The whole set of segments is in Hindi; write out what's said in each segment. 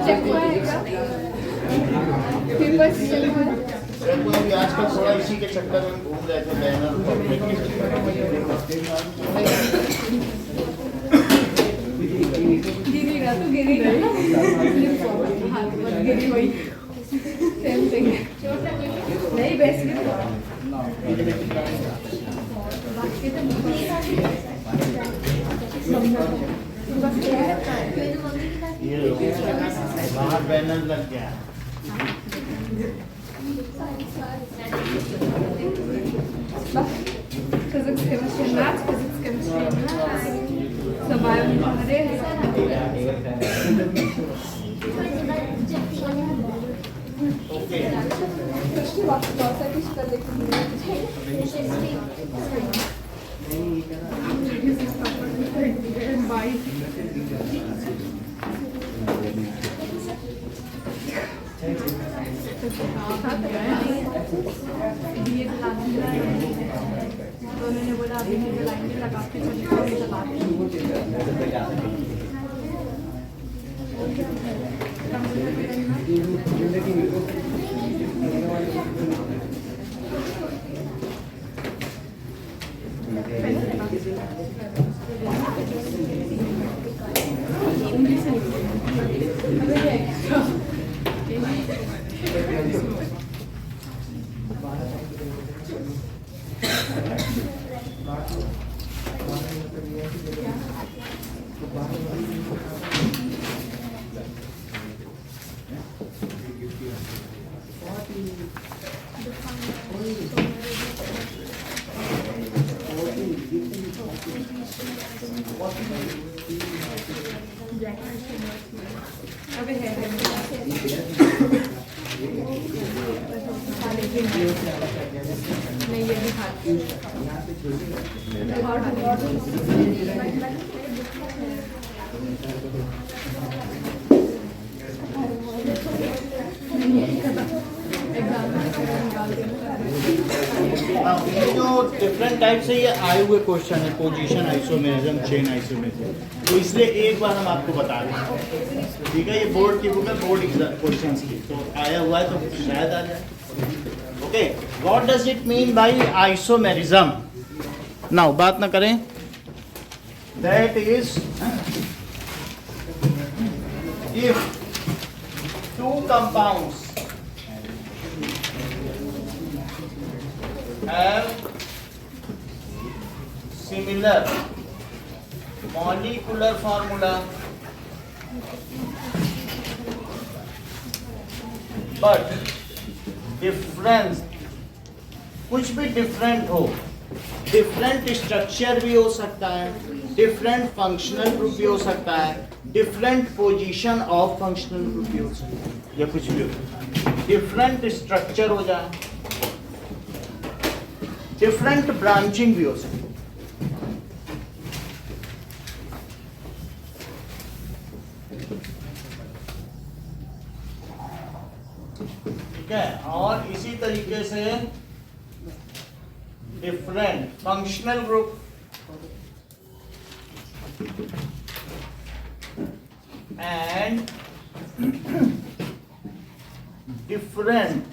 चेक हुआ है क्या? पेपर्स चेक हुआ है? भी आजकल थोड़ा इसी के चक्कर में घूम रहे थे बैनर पब्लिक गिरेगा तो गिरेगा। हाँ गिरी वही सेम थिंग। नहीं बेस्ट ये बाहर बैनर लग गया। Physics, chemistry, maths, physics, chemistry, maths. So biology okay उन्होंने बोला अभी मुझे लाइन में लगा के अबे है नहीं ये भी खा ये जो डिफरेंट टाइप से ये आए हुए क्वेश्चन है, पोजीशन आइसोमेरिज्म, चेन आइसोमेरिज्म, तो इसलिए एक बार हम आपको बता दें, ठीक है। ये बोर्ड की बुक है, बोर्ड क्वेश्चंस की, तो आया हुआ है तो शायद आ जाए। Okay, what does it mean by isomerism? Now बात ना करें, that is if two compounds have similar molecular formula but difference, कुछ भी डिफरेंट हो, डिफरेंट स्ट्रक्चर भी हो सकता है, डिफरेंट फंक्शनल ग्रुप भी हो सकता है, different position of functional group भी हो सकता है, या कुछ भी हो, डिफरेंट स्ट्रक्चर हो जाए, डिफरेंट ब्रांचिंग भी हो सकती है। ठीक है, और इसी तरीके से different functional group and different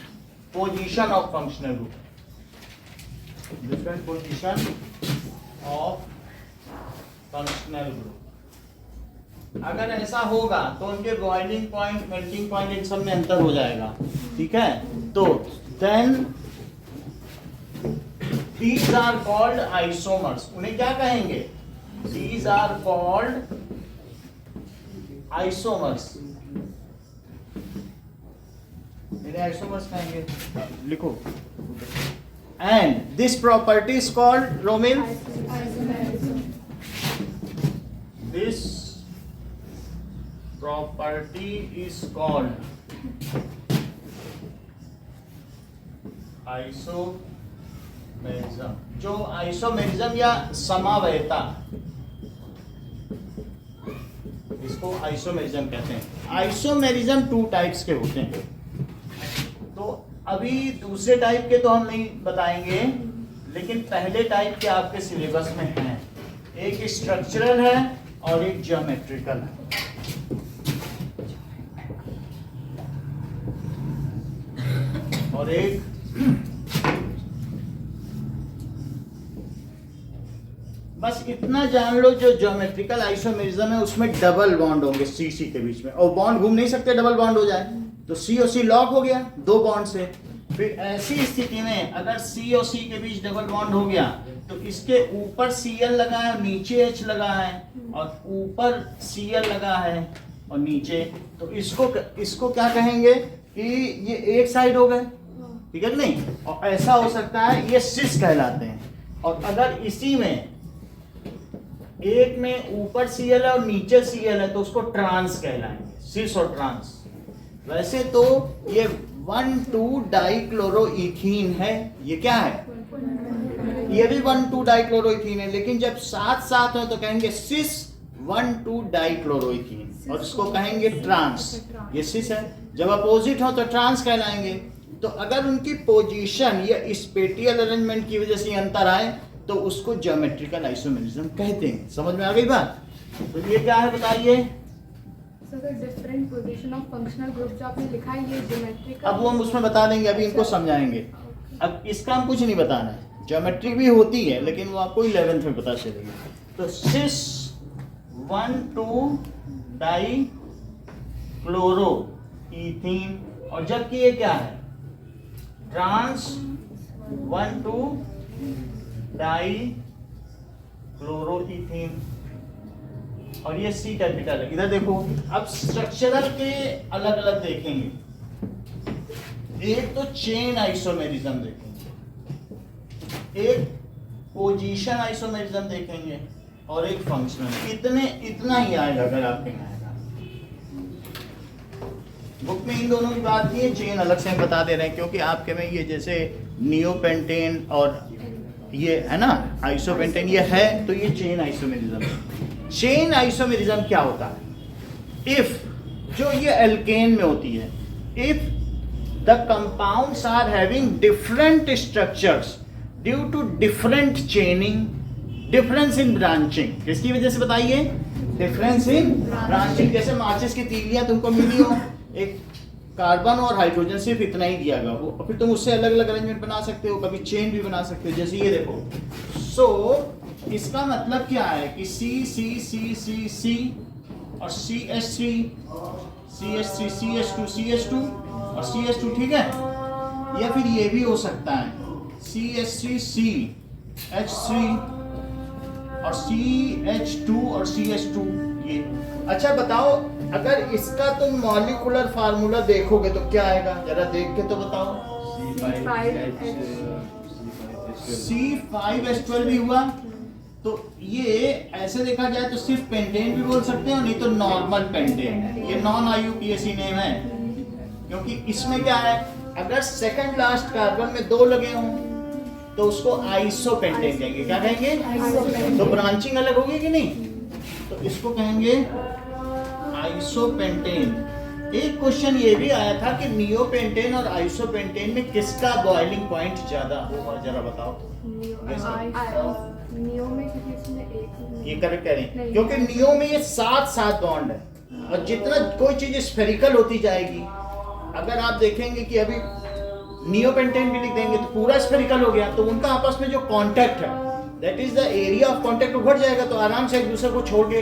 position of functional group, different position of functional group। अगर ऐसा होगा तो उनके बॉइलिंग पॉइंट, मेल्टिंग पॉइंट, इन सब में अंतर हो जाएगा, ठीक है। तो then these are called isomers। उन्हें क्या कहेंगे? These are called isomers। मेरे isomers कहेंगे, लिखो। And this property is called, Romil? This property is called isomerism। जो isomerism या समावयता, इसको isomerism कहते हैं। isomerism 2 टाइप्स के होते हैं, तो अभी दूसरे टाइप के तो हम नहीं बताएंगे, लेकिन पहले टाइप के आपके सिलेबस में हैं। एक स्ट्रक्चरल है और एक ज्योमेट्रिकल है। एक बस इतना जान लो, जो ज्योमेट्रिकल आइसोमेरिज्म है उसमें डबल बॉन्ड होंगे सी सी के बीच में, और बॉन्ड घूम नहीं सकते, डबल बॉन्ड हो जाए तो सी और सी लॉक हो गया दो बॉन्ड से। फिर ऐसी स्थिति में अगर सी और सी के बीच डबल बॉन्ड हो गया तो इसके ऊपर Cl लगा है, नीचे H लगा है, और ऊपर Cl लगा है और नीचे, तो इसको क्या कहेंगे कि ये एक साइड हो गए, ठीक है नहीं। और ऐसा हो सकता है ये सिस कहलाते हैं। और अगर इसी में एक में ऊपर Cl है और नीचे Cl है तो उसको ट्रांस कहलाएंगे, सिस और ट्रांस। वैसे तो ये 1,2 डाइक्लोरोइथीन है, ये क्या है, ये भी 1,2 डाइक्लोरोइथीन है, लेकिन जब साथ साथ हो तो कहेंगे सिस 1,2 डाइक्लोरोइथीन, और इसको कहेंगे ट्रांस, ये सिस है। जब अपोजिट हो तो ट्रांस कहलाएंगे। तो अगर उनकी पोजीशन या स्पेटियल अरेंजमेंट की वजह से अंतर आए तो उसको ज्योमेट्रिकल आइसोमेरिज्म कहते हैं। समझ में आ गई बात? तो ये क्या है बताइए। Different position of functional group जो आपने लिखा है ये ज्योमेट्रिकल, अब वो हम उसमें बता देंगे, अभी इनको समझाएंगे। अब इसका हम कुछ नहीं बताना है, ज्योमेट्रिक भी होती है लेकिन वो आपको 11th में पता चलेगी। तो सिस 1,2 डाइक्लोरोइथीन, और जबकि ये क्या है, ट्रांस 1,2 डाइक्लोरोइथीन, और ये सी कैपिटल है। इधर देखो, अब स्ट्रक्चरल के अलग अलग देखेंगे। एक तो चेन आइसोमेरिज्म देखेंगे, एक पोजीशन आइसोमेरिज्म देखेंगे, और एक फंक्शनल। इतना ही आएगा अगर आपके में आएगा। बुक में इन दोनों की बात की है, चेन अलग से हम बता दे रहे हैं क्योंकि आपके में ये जैसे नियोपेंटेन और ये है ना आइसोपेंटेन, ये है तो ये चेन आइसोमेरिज्म है। चेन आइसोमेरिज्म क्या होता है, इफ जो ये एल्केन में होती है, if the compounds are having different structures due to different chaining, difference in branching. किसकी वजह से बताइए, डिफरेंस इन ब्रांचिंग। जैसे माचिस की तीलियां तुमको मिली हो, एक कार्बन और हाइड्रोजन सिर्फ इतना ही दिया गया हो, फिर तुम उससे अलग अलग अरेंजमेंट बना सकते हो, कभी चेन भी बना सकते हो, जैसे ये देखो। सो इसका मतलब क्या है कि C C C C C और CH3 CH3 CH2 CH2 और CH2, ठीक है। या फिर ये भी हो सकता है CH3 CH3 और CH2 और CH2 ये। अच्छा बताओ, अगर इसका तुम मॉलिक्यूलर फार्मूला देखोगे तो क्या आएगा, जरा देख के तो बताओ। C5H12 भी हुआ, तो ये ऐसे देखा जाए तो सिर्फ पेंटेन भी बोल सकते हो, नहीं तो नॉर्मल पेंटेन है। ये नॉन IUPAC नेम है क्योंकि इसमें क्या है, अगर सेकंड लास्ट कार्बन में 2 लगे हों तो उसको आइसोपेंटेन कहेंगे। क्या कहेंगे, तो ब्रांचिंग अलग होगी कि नहीं, तो इसको कहेंगे आइसोपेंटेन। एक क्वेश्चन ये भी आया था कि नियोपेंटेन और आइसोपेंटेन में किसका बॉइलिंग पॉइंट ज्यादा होगा, जरा बताओ। नियो में क्योंकि इसमें एक ये करेक्ट कह रहे हैं, क्योंकि नियो में ये 7 बॉन्ड है, और जितना कोई चीज स्फेरिकल होती जाएगी, अगर आप देखेंगे कि अभी नियोपेंटेन भी लिख देंगे तो पूरा स्फेरिकल हो गया, तो उनका आपस में जो कांटेक्ट है, that is the area of contact, बढ़ जाएगा, तो आराम से एक दूसरे को छोड़ के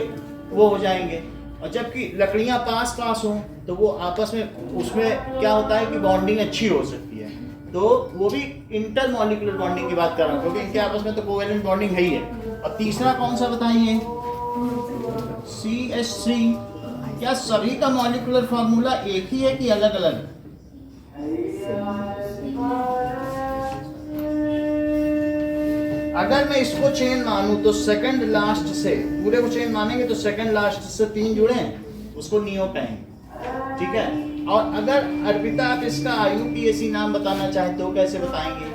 वो हो जाएंगे। और जबकि लकड़ियां पास हो तो वो आपस में, उसमें क्या होता है कि बॉन्डिंग अच्छी हो सकती है। तो वो भी इंटरमॉलिक्यूलर बॉन्डिंग की बात कर रहा हूँ, क्योंकि इनके आपस में तो कोवेलेंट बॉन्डिंग है ही है। और तीसरा कौन सा बताइए, CH3। क्या सभी का मॉलिक्यूलर फार्मूला एक ही है कि अलग अलग? अगर मैं इसको चेन मानूं तो सेकंड लास्ट से, पूरे को चेन मानेंगे तो सेकंड लास्ट से 3 जुड़े हैं, उसको नियो कहेंगे, ठीक है। और अगर अर्पिता आप इसका IUPAC नाम बताना चाहें तो कैसे बताएंगे?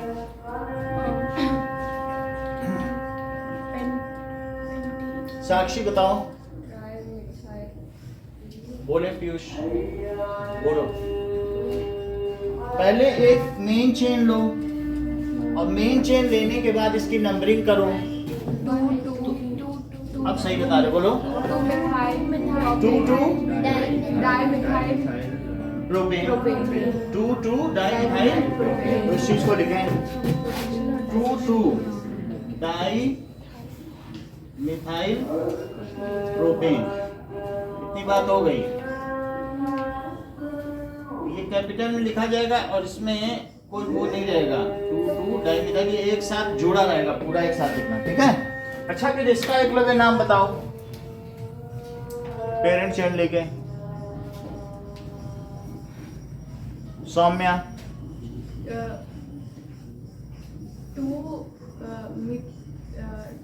साक्षी बताओ, बोले पीयूष बोलो। पहले एक मेन चेन लो, और मेन चेन लेने के बाद इसकी नंबरिंग करो। अब सही बता रहे, बोलो। 2 2 डाइमिथाइल प्रोपेन, प्रोपेन। 2 डाइमिथाइल, तो इस चीज को लिखें 2 डाइमिथाइल प्रोपेन। इतनी बात हो गई। ये कैपिटल में लिखा जाएगा और इसमें कोई वो नहीं रहेगा, 2 डाइमिथाइल, ये एक साथ जोड़ा रहेगा, पूरा एक साथ लिखना, ठीक है। अच्छा, फिर इसका एकलव्य नाम बताओ, पेरेंट चेन लेके। सौम्या,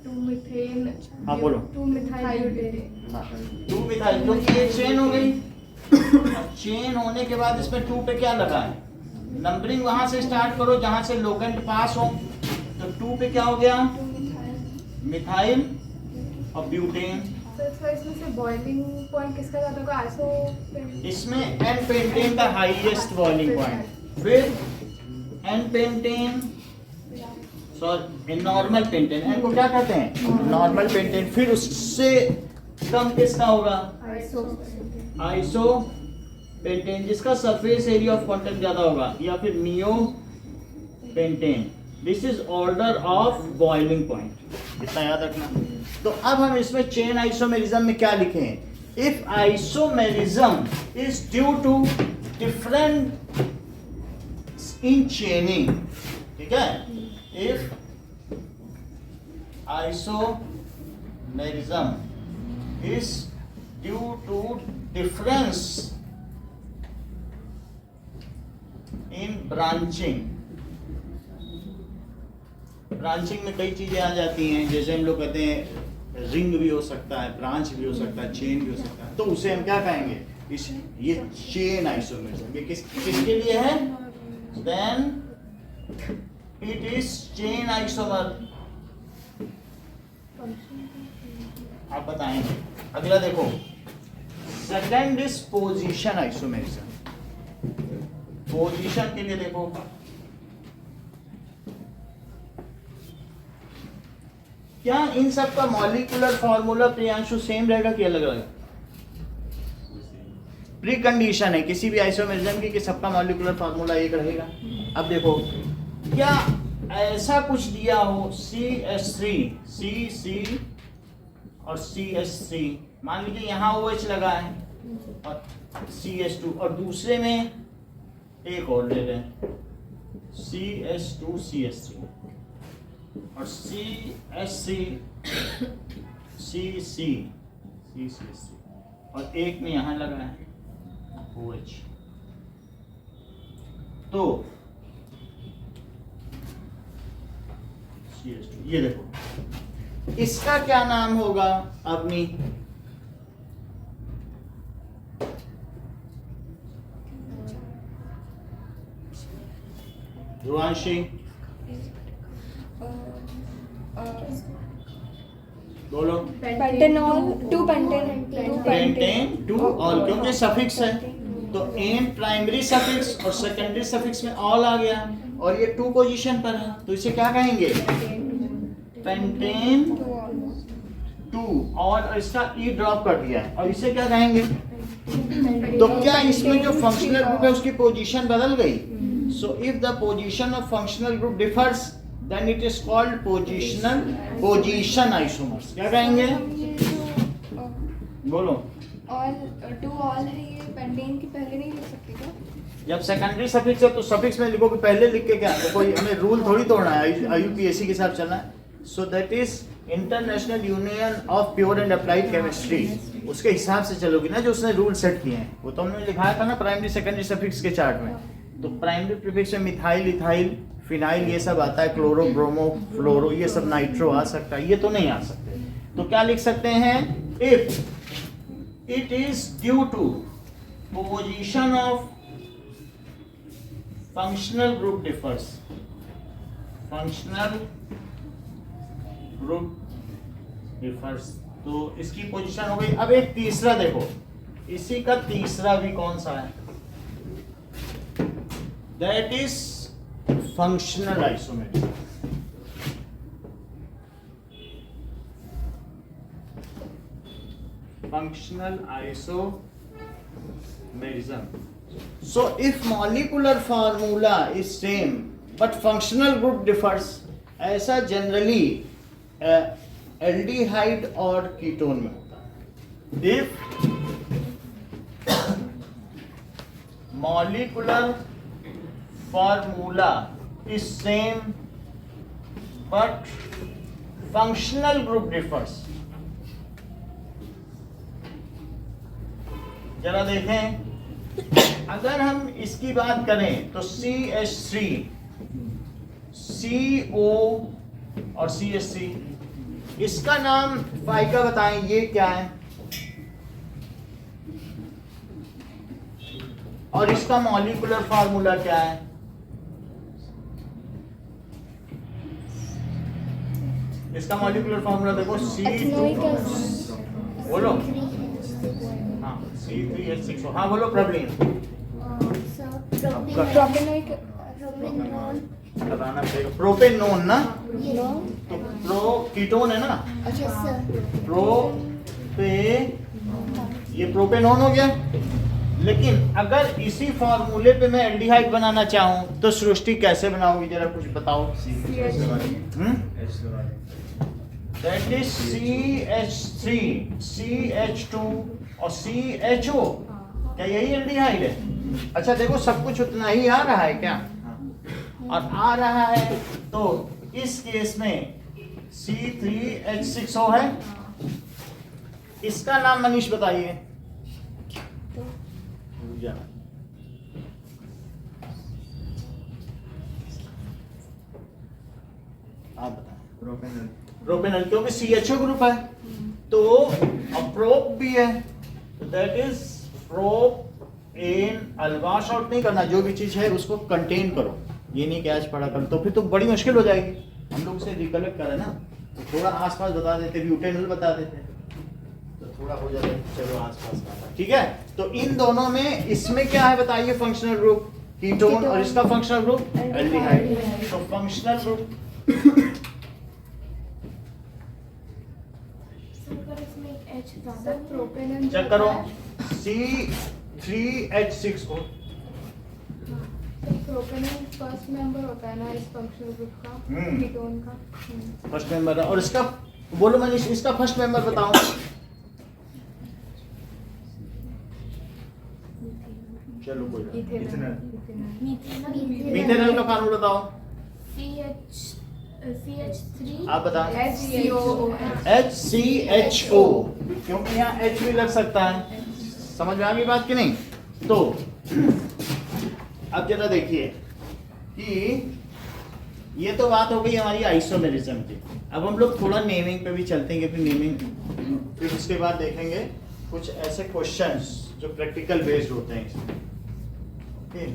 टू मिथेन, हाँ, बोलो। 2 मिथाइल ब्यूटेन। 2 मिथाइल, क्योंकि ये चेन हो गई। चेन होने के बाद इसमें 2 पे क्या लगा है, नंबरिंग वहां से स्टार्ट करो जहां से लोकेंट पास हो। तो 2 पे क्या हो गया, मिथाइल और ब्यूटेन। इसमें से बॉइलिंग पॉइंट किसका ज्यादा होगा, आइसो? इसमें एन पेंटेन का हाईएस्ट बॉइलिंग पॉइंट, फिर n pentane, sorry normal pentane, n को क्या कहते हैं, नॉर्मल पेंटेन, फिर उससे कम किसका होगा, आइसो पेंटेन, जिसका सरफेस एरिया ऑफ कांटेक्ट ज्यादा होगा, या फिर neo pentane. This is order of boiling point, इतना याद रखना। तो अब हम इसमें चेन आइसोमेरिज्म में क्या लिखें, if isomerism is due to different in chaining, ठीक है, if isomerism is due to difference in branching. Branching में कई चीजें आ जाती हैं, जैसे हम लोग कहते हैं रिंग भी हो सकता है, ब्रांच भी हो सकता है, चेन भी हो सकता है, तो उसे हम क्या कहेंगे, इस ये चेन आइसोमेरिज्म। ये किसके लिए है, then it is chain isomer. आप बताएंगे। अगला देखो, second is position isomerism. Position के लिए देखो, क्या इन सब का मॉलिक्यूलर फॉर्मूला प्रियांशु सेम रहेगा कि अलग रहेगा? प्री कंडीशन है किसी भी आइसोमेरिज्म की कि सबका मॉलिक्यूलर फॉर्मूला एक रहेगा। अब देखो, क्या ऐसा कुछ दिया हो CH3 और CH3, मान लीजिए यहाँ OH लगा है और CH2, और दूसरे में एक और ले रहे हैं CH2 CH3 और CH3 और एक में यहाँ लगा है OH। तो CH2, ये देखो, इसका क्या नाम होगा अपनी, ध्रुवांशी बोलो। पेंटेनॉल, 2 पेंटेन 2 ऑल, क्योंकि सफिक्स है तो एन प्राइमरी सफिक्स और सेकेंडरी सफिक्स में ऑल आ गया, और ये 2 पोजीशन पर है, तो इसे क्या कहेंगे, पेंटेन 2 ऑल, और इसका ई ड्रॉप कर दिया है, और इसे क्या कहेंगे। तो क्या इसमें जो फंक्शनल ग्रुप है उसकी पोजीशन बदल गई? So if the position of functional group differs then it is called position isomers. क्या कहेंगे, बोलो। ऑल 2 ऑल है, ये पेंटेन की पहले नहीं लिख सकते क्या? जब सेकेंडरी सफिक्स है तो सफिक्स में लिखो कि पहले लिख के क्या, तो कोई हमें रूल थोड़ी तोड़ना है, IUPAC के साथ चलना है। So that is international union of pure and applied chemistry, उसके हिसाब से चलोगी ना, जो उसने रूल सेट किए हैं वो तो हमने लिखाया था ना प्राइमरी सेकेंडरी सफिक्स के चार्ट में। तो प्राइमरी प्रीफिक्स में मिथाइल, इथाइल, फिनाइल ये सब आता है, क्लोरो, ब्रोमो, फ्लोरो, ये सब, नाइट्रो आ सकता है, ये तो नहीं आ सकते। तो क्या लिख सकते हैं, if it is due to position of functional group differs, functional group differs, तो इसकी पोजीशन हो गई। अब एक तीसरा देखो, इसी का तीसरा भी कौन सा है, that is functional isomerism. Functional isomerism, So if molecular formula is same but functional group differs, ऐसा generally एल्डिहाइड और कीटोन में होता है. If molecular formula is same but functional group differs. जरा देखें, अगर हम इसकी बात करें तो CH3, CO और CH3, इसका नाम फाइका बताएं, ये क्या है, और इसका मॉलिक्यूलर फार्मूला क्या है. इसका मॉलिक्यूलर फार्मूला देखो, बोलो. हाँ, C3H6O. हाँ बोलो प्रवीण. बताना पड़ेगा. प्रोपेनोन ना, तो प्रो कीटोन है ना, प्रोपे, ये प्रोपेनोन हो गया. लेकिन अगर इसी फॉर्मूले पे मैं एल्डिहाइड बनाना चाहूं तो सृष्टि कैसे बनाओगी, जरा कुछ बताओ. दैट इज CH3, CH2 और CHO. क्या यही एल्डिहाइड है? अच्छा देखो, सब कुछ उतना ही आ रहा है क्या, और आ रहा है तो इस केस में C3H6O है. इसका नाम मनीष बताइए. आप बताएं. प्रोपेनल, क्योंकि CHO ग्रुप है तो प्रोप भी है, तो दैट इज प्रोपेन. अलवाश आउट नहीं करना, जो भी चीज है उसको कंटेन करो, ये नहीं कैच पड़ा कर, तो फिर तो बड़ी मुश्किल हो जाएगी. हम लोग से रिकलेक्ट करें ना, तो थोड़ा आसपास बता देते, ब्यूटेनल बता देते, तो थोड़ा हो जाता है. चलो आसपास का, ठीक है. तो इन दोनों में, इसमें क्या है बताइए, फंक्शनल ग्रुप कीटोन, और इसका फंक्शनल ग्रुप एल्डिहाइड. तो फंक्शनल ग्रुप चेक करो. C3H6O. प्रोपेनॉल फर्स्ट मेंबर होता है ना इस फंक्शनल ग्रुप का, कीटोन का फर्स्ट मेंबर है. और इसका बोलो मनीष, इसका फर्स्ट मेंबर बताओ. चलो कोई मीथेनॉल का फार्मूला बताओ. CH3, आप बताओ. HCHO. क्योंकि यहाँ H भी लग सकता है. समझ में आ गई बात कि नहीं? तो अब जरा देखिए कि ये तो बात हो गई हमारी आइसोमेरिज्म की. अब हम लोग थोड़ा नेमिंग पे भी चलते हैं, फिर नेमिंग, फिर उसके बाद देखेंगे कुछ ऐसे क्वेश्चंस जो प्रैक्टिकल बेस्ड होते हैं इसमें. ओके,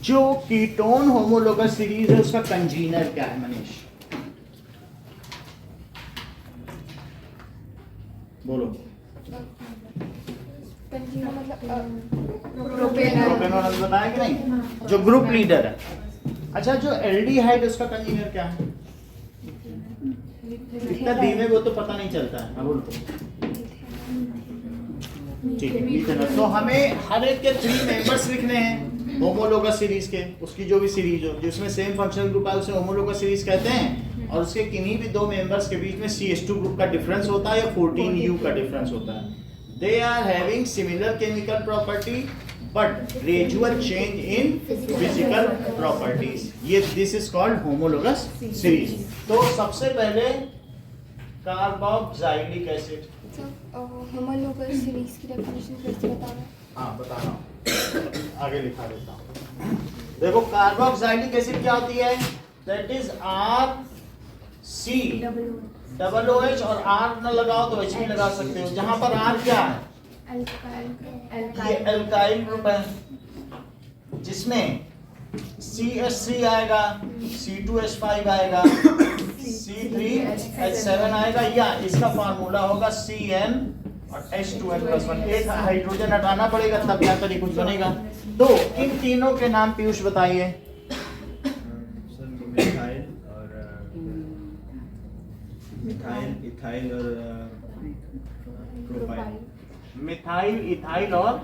जो कीटोन होमोलोगस सीरीज है उसका कंजीनर क्या है मनीष, बोलो. प्रोपेनॉल बताया कि नहीं, जो ग्रुप लीडर है. अच्छा, जो एल्डिहाइड उसका कंजीनर क्या है, इतना धीमे वो तो पता नहीं चलता है. बोलो. ठीक है, मीथेनॉल. तो हमें हर एक के 3 मेंबर्स लिखने हैं होमोलोगस सीरीज के. उसकी जो भी सीरीज हो जिसमें सेम फंक्शनल ग्रुप है उसे होमोलोगस सीरीज कहते हैं. और उसके किन्हीं भी 2 मेंबर्स के बीच में CH2 ग्रुप का डिफरेंस होता है या 14U का डिफरेंस होता है. They are having similar chemical property but gradual change in physical properties. ये this is called homologous series. तो सबसे पहले कार्बोक्सिलिक एसिड। होमोलोगस सीरीज की डेफिनेशन कैसे बताना? हाँ बता रहा हूँ, आगे लिखा देता हूँ। देखो कार्बोक्सिलिक एसिड क्या होती है? That is R C double O H, और आर न लगाओ तो एच भी लगा सकते हो। जहां पर आर क्या है? ये एल्काइल ग्रुप है, जिसमें CH3 आएगा, C2H5 आएगा, C3H7 आएगा, या इसका फार्मूला होगा CN और H2N+1। एक हाइड्रोजन हटाना पड़ेगा तब जाकर ये कुछ बनेगा। तो इन तीनों के नाम पीयूष बताइए। मिथाइल, इथाइल और प्रोपाइल। मिथाइल, इथाइल और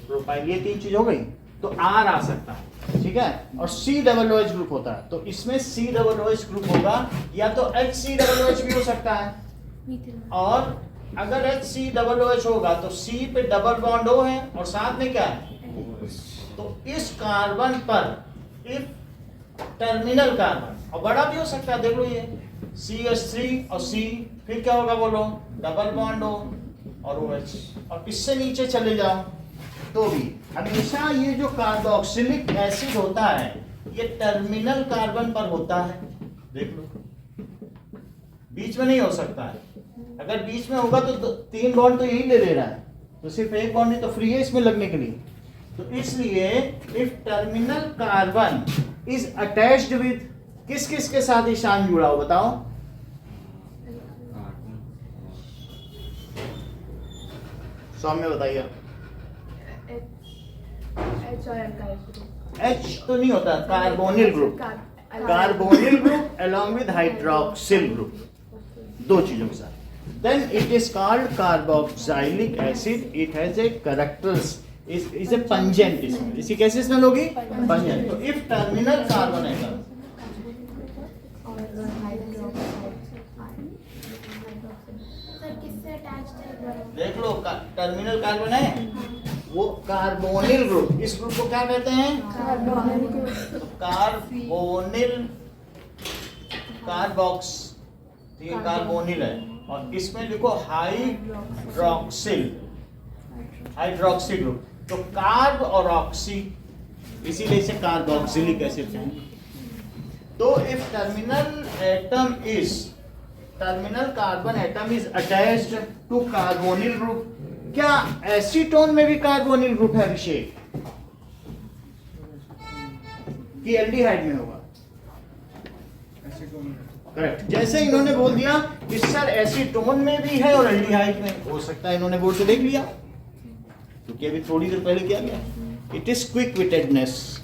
प्रोपाइल, ये तीन चीज हो गई। तो आर आ सकता है, ठीक है, और COOH ग्रुप होता है, तो इसमें COOH ग्रुप होगा, या तो HCOOH भी हो सकता है। और अगर HCOOH होगा तो C पे डबल बॉन्ड O है और साथ में क्या है? तो इस कार्बन पर इफ टर्मिनल कार्बन, और बड़ा भी हो सकता है, देख लो ये CH3 और C, फिर क्या होगा बोलो? डबल बॉन्ड O और OH, और इससे नीचे चले जाओ तो भी हमेशा ये जो कार्बोक्सिलिक एसिड होता है ये टर्मिनल कार्बन पर होता है। देख लो, बीच में नहीं हो सकता है। अगर बीच में होगा तो तीन बॉन्ड तो यही ले रहा है, तो सिर्फ एक बॉन्ड ही तो फ्री है इसमें लगने के लिए। तो इसलिए if terminal carbon is attached with, किस किस के साथ ईशान जुड़ा हो बताओ? सौम्य बताइए। H तो नहीं होता, carbonyl group, carbonyl group along with hydroxyl group, दो चीजों के साथ। Then it is called carboxylic acid. It has a characters, is a pungent smell. इसकी कैसी स्मेल होगी? Pungent. तो if terminal carbon atom, देख लो टर्मिनल कार्बन है, वो कार्बोनिल ग्रुप, इस ग्रुप को क्या कहते हैं? कार्बोनिल, कार्बोक्स, ये कार्बोनिल है, और इसमें लिखो हाइड्रोक्सिल, हाइड्रोक्सी ग्रुप। तो कार्ब और ऑक्सी, इसीलिए इसे कार्बोक्सिलिक एसिड कहेंगे। तो if terminal carbon atom is attached to carbonyl group, क्या एसीटोन में भी कार्बोनिल ग्रुप है अभिषेक? कि एल्डिहाइड में होगा? करेक्ट। जैसे इन्होंने बोल दिया कि सर एसीटोन में भी है और एल्डिहाइड में, हो सकता है इन्होंने बोर्ड से देख लिया, क्योंकि अभी थोड़ी देर पहले किया गया। इट इज क्विक विटेडनेस,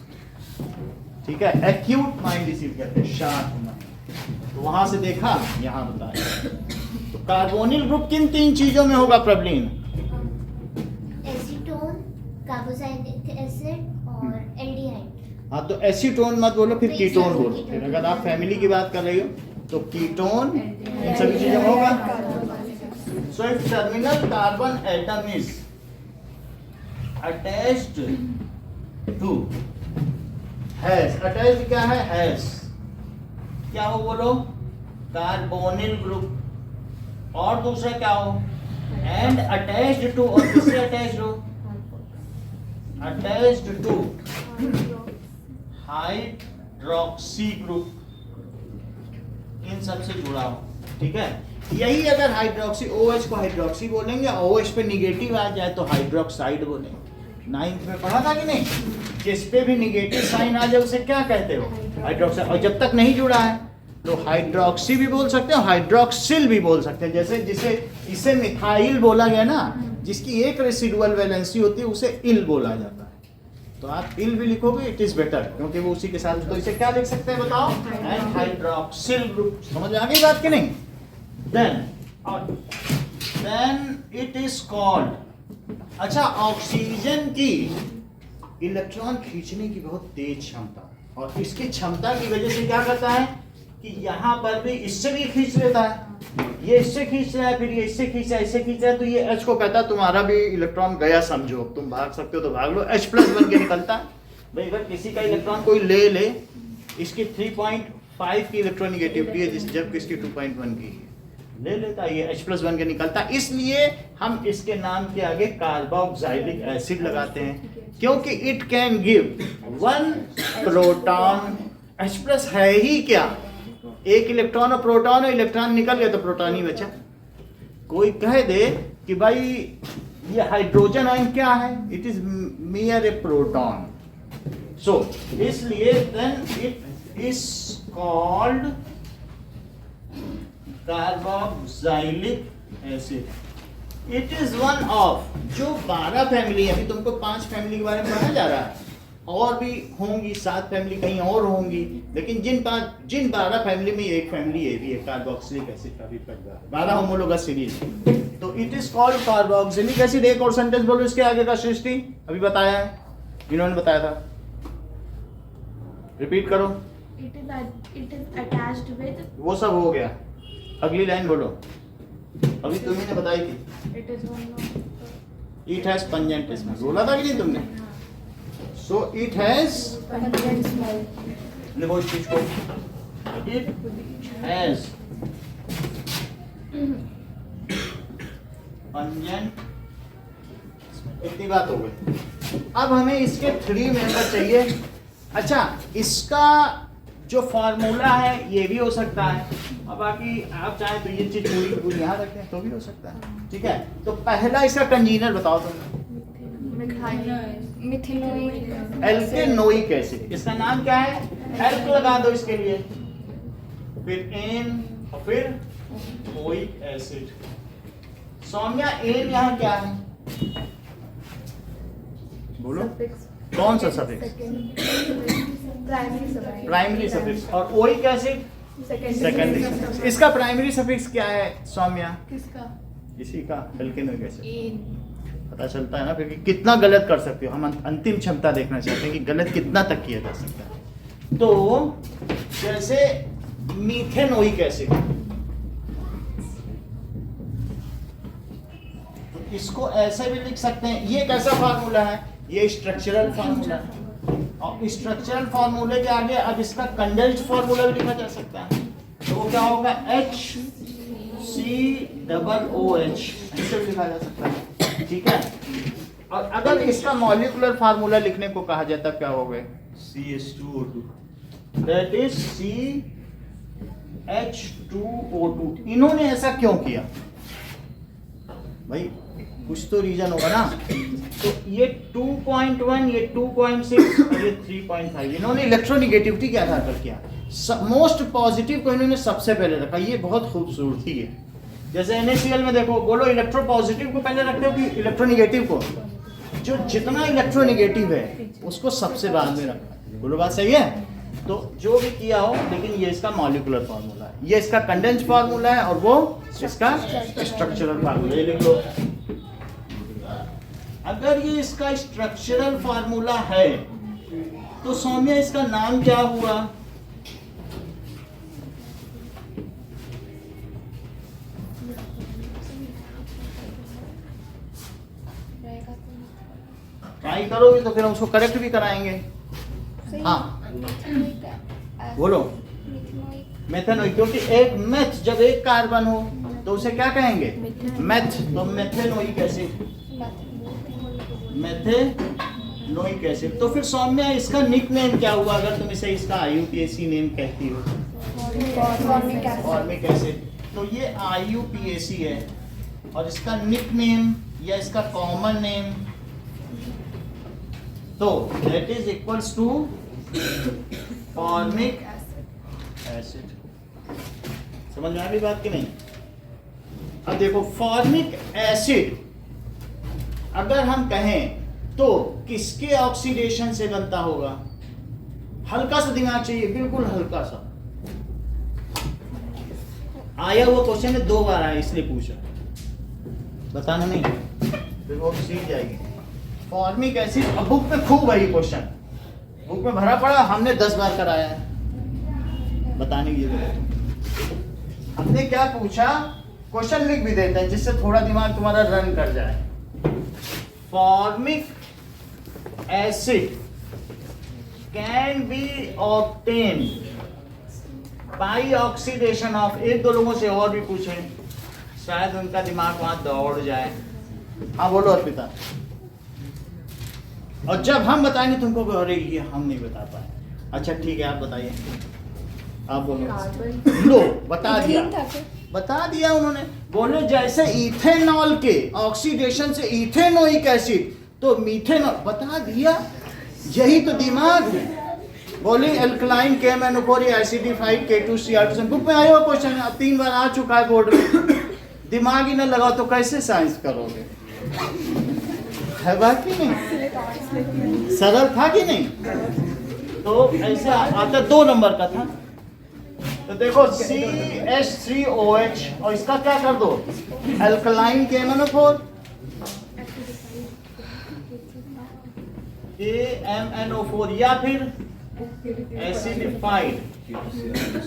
ठीक है, एक्यूट माइंड इसी कहते हैं, शार्प माइंड। तो वहां से देखा, यहां बताया। तो कार्बोनिल ग्रुप किन तीन चीजों में होगा प्रबलीन? एसीटोन, कार्बोक्सिलिक एसिड और एल्डिहाइड। हाँ, तो एसीटोन मत बोलो, फिर कीटोन बोलो। फिर अगर आप फैमिली की बात कर रही हो तो कीटोन, इन सभी चीजों में होगा। So if terminal carbon atom is attached to, has, attached क्या है? हैज, क्या हो बोलो? Carbonyl group. और दूसरा क्या हो? एंड अटैच्ड टू, और किससे अटैच्ड हो? अटैच्ड टू हाइड्रोक्सी ग्रुप, इन सबसे जुड़ा हो, ठीक है। यही अगर हाइड्रोक्सी, OH को हाइड्रोक्सी बोलेंगे, OH पे निगेटिव आ जाए तो हाइड्रोक्साइड बोलेंगे। 9th में पढ़ा था कि नहीं? जिस पे भी निगेटिव साइन आ जाए उसे क्या कहते हो? हाइड्रोक्साइड। और जब तक नहीं जुड़ा है तो हाइड्रोक्सी भी बोल सकते हो, हाइड्रोक्सिल भी बोल सकते हैं। जैसे जिसे इसे मिथाइल बोला गया ना, जिसकी एक रेसिडुअल वैलेंसी होती है, उसे इल बोला जाता है। तो आप इल भी लिखोगे, इट इज बेटर, क्योंकि वो उसी के साथ। तो इसे क्या लिख सकते हैं बताओ? And hydroxyl group. समझ आ गई बात कि नहीं? देन इट इज कॉल्ड, अच्छा, ऑक्सीजन की इलेक्ट्रॉन खींचने की बहुत तेज क्षमता, और इसकी क्षमता की वजह से क्या करता है कि यहाँ पर भी इससे भी खींच लेता है, ये इससे खींच रहा है, फिर ये इससे खींच रहा है, इससे खींच रहा है, तो ये H को कहता है तुम्हारा भी इलेक्ट्रॉन गया समझो, तुम भाग सकते हो तो भाग लो, H+ बन के निकलता है। भाई अगर किसी का इलेक्ट्रॉन कोई ले ले, इसकी 3.5 की इलेक्ट्रॉन निगेटिविटी है, जबकि इसकी 2.1 की है। ले लेता है, ये H+1 के निकलता है। इसलिए हम इसके नाम के आगे कार्बोक्सिलिक एसिड लगाते हैं, क्योंकि it can give 1 proton. H+ है ही क्या, एक इलेक्ट्रॉन और प्रोटॉन, और इलेक्ट्रॉन निकल गया तो प्रोटॉन ही बचा। कोई कह दे कि भाई ये हाइड्रोजन आयन क्या है, it is mere a proton, so इसलिए then it is called carboxylic acid. It is one of जो 12 फैमिली, अभी तुमको 5 फैमिली के बारे में पढ़ा जा रहा है, और भी होंगी 7 फैमिली कहीं और होंगी, लेकिन जिन 12 फैमिली में एक फैमिली ये भी है कार्बोक्सिलिक एसिड का भी 12 होमोलोगस सीरीज। तो it is called carboxylic acid. एक और सेंटेंस बोलो इसके आगे का सृष्टि, अभी बताया है, इन्होंने बताया था, रिपीट करो। It is attached with. वो सब हो गया, अगली लाइन बोलो, अभी तुम्ही ने बताई थी। It is one of. It has pungent smell, बोला था कि नहीं तुमने? सो इट हैज, लिखो इस चीज को, इट हैज पंजेंट, इतनी बात हो गई। अब हमें इसके 3 मेंबर चाहिए। अच्छा, इसका जो फॉर्मूला है ये भी हो सकता है, और बाकी आप चाहे तो ये चीज पूरी यहाँ रखते हैं तो भी हो सकता है, ठीक है। तो पहला इसका कंजीनर बताओ तुम। मिथेनोइक एल्केनोइक एसिड, इसका नाम क्या है? एल्क लगा दो इसके लिए, फिर एन और फिर ओइक एसिड। सौम्या एन यहाँ क्या है, बोलो कौन सा सफिक्स? Primary suffix. और ओइक एसिड सेकेंडरी सफिक्स। इसका प्राइमरी सफिक्स क्या है सौम्या? किसका? इसी का, एल्केनोइक एसिड। पता चलता है ना फिर कि कितना गलत कर सकते हो। हम अंतिम क्षमता देखना चाहते हैं कि गलत कितना तक किया जा सकता है। तो जैसे मीथेनोइक एसिड, तो इसको ऐसे भी लिख सकते हैं। ये कैसा फार्मूला है? ये स्ट्रक्चरल फार्मूला है, और स्ट्रक्चरल फार्मूले के आगे अब इसका कंडेंस्ड फार्मूला भी लिखा जा सकता है। तो वो क्या होगा? HCOOH, ऐसे भी लिखा जा सकता है, ठीक है। और अगर इसका मॉलिक्यूलर फार्मूला लिखने को कहा जाता क्या होगा? CH2O2, that is CH2O2। इन्होंने ऐसा क्यों किया भाई? कुछ तो रीजन होगा ना। तो ये 2.1, ये 2.6 और ये 3.5, इन्होंने इलेक्ट्रोनिगेटिविटी के आधार पर किया। मोस्ट पॉजिटिव को इन्होंने सबसे पहले रखा, ये बहुत खूबसूरती है। जैसे NaCl में देखो, बोलो इलेक्ट्रो पॉजिटिव को पहले रखते हो कि इलेक्ट्रोनिगेटिव को? जो जितना इलेक्ट्रोनिगेटिव है उसको सबसे बाद में रखा। बोलो बात सही है? तो जो भी किया हो, लेकिन ये इसका मॉलिक्यूलर फार्मूला है, ये इसका कंडेंस्ड फार्मूला है, और वो इसका स्ट्रक्चरल फार्मूला। ये लिख लो। अगर ये इसका स्ट्रक्चरल फार्मूला है तो सौम्या इसका नाम क्या हुआ? ट्राई करोगे तो फिर हम उसको करेक्ट भी कराएंगे। हाँ बोलो। मेथेनोइक, क्योंकि एक मेथ, जब एक कार्बन हो तो उसे क्या कहेंगे? मेथ। तो मेथेनोइक एसिड, मेथेनोइक एसिड। तो फिर सौम्या इसका निक नेम क्या हुआ अगर तुम इसे इसका IUPAC नेम कहती हो? Formic acid. तो ये IUPAC है, और इसका निक नेम या इसका कॉमन नेम, तो that is equals to formic acid. समझ में आ गई बात कि नहीं? अब देखो, फॉर्मिक एसिड अगर हम कहें तो किसके ऑक्सीडेशन से बनता होगा? हल्का सा दिमाग चाहिए, बिल्कुल हल्का सा। आया हुआ क्वेश्चन में 2 बार आया, इसलिए पूछा, बताना नहीं फिर वो सीख जाएगी। फॉर्मिक एसिड, अब बुक में खूब है ये क्वेश्चन, बुक में भरा पड़ा, हमने 10 बार कराया है, बताने की जरूरत। हमने क्या पूछा, क्वेश्चन लिख भी देते हैं जिससे थोड़ा दिमाग तुम्हारा रन कर जाए। Formic acid can be obtain bye oxidation of, 1-2 लोगों से और भी पूछे, शायद उनका दिमाग वहां दौड़ जाए। हाँ बोलो अर्पिता। और जब हम बताएंगे तुमको कि अरे ये हम नहीं बता पाए। अच्छा ठीक है, आप बताइए, आप बोलो। लो बता दिया उन्होंने। बोले जैसे इथेनॉल के ऑक्सीडेशन से इथेनोइक एसिड तो मीथेनॉल, बता दिया। यही तो दिमाग है। बोले alkaline KMnO4 acidified K2Cr2। Book में आया हुआ क्वेश्चन है, 3 बार आ चुका है बोर्ड में। दिमाग ही न लगाओ तो कैसे साइंस करोगे? है बात कि नहीं? सरल था कि नहीं? तो ऐसे आता 2 नंबर का था। तो देखो CH3OH और इसका क्या कर दो, एल्कलाइन KMnO4 KMnO4 या फिर एसिडिफाइड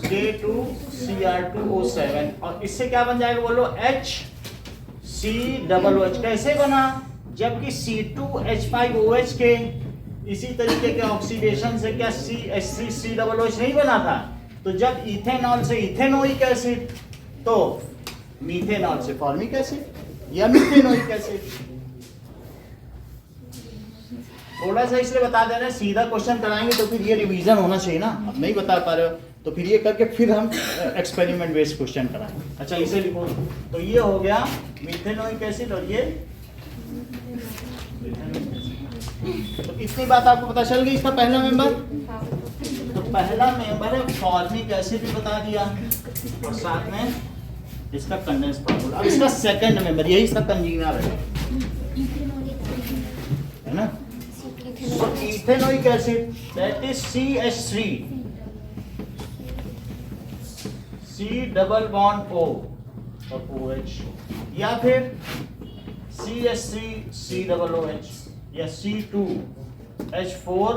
K2Cr2O7 और इससे क्या बन जाएगा बोलो, HCOOH। कैसे बना? जबकि C2H5OH के इसी तरीके के ऑक्सीडेशन से क्या CH3COOH नहीं बना था। तो जब इथेनॉल से इथेनोइक एसिड तो मीथेनॉल से फॉर्मिक एसिड या मीथेनोइक एसिड। थोड़ा सा इसलिए बता दे रहे हैं, सीधा क्वेश्चन कराएंगे तो फिर ये रिवीजन होना चाहिए ना। अब नहीं बता पा रहे हो तो फिर ये करके फिर हम एक्सपेरिमेंट बेस्ड क्वेश्चन कराएंगे। अच्छा इसे लिखो। तो ये हो गया मीथेनोइक एसिड और ये, तो इतनी बात आपको पता चल गई। इसका पहला मेंबर, तो पहला मेंबर है फॉर्मिक एसिड भी बता दिया और साथ में इसका कंडेंस फार्मूला। अब इसका सेकंड मेंबर, यही इसका कंजीनर है ना। So ethanoic acid, that is CH3, C double bond O और OH, या फिर CH3 C double OH या C2H4।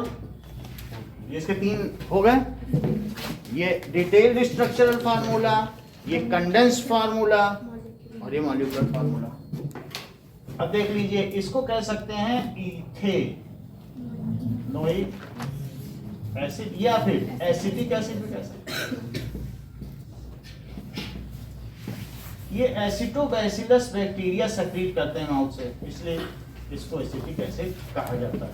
ये इसके 3 हो गए। ये डिटेल्ड स्ट्रक्चरल फार्मूला, ये कंडेंस फार्मूला और ये मॉलिक्यूलर फार्मूला। अब देख लीजिए, इसको कह सकते हैं इथेनोइक एसिड या फिर एसिटिक एसिड भी कह सकते हैं। ये एसिटोबैसिलस बैक्टीरिया सेक्रीट करते हैं माउथ से, इसलिए इसको एसिटिक एसिड कहा जाता है।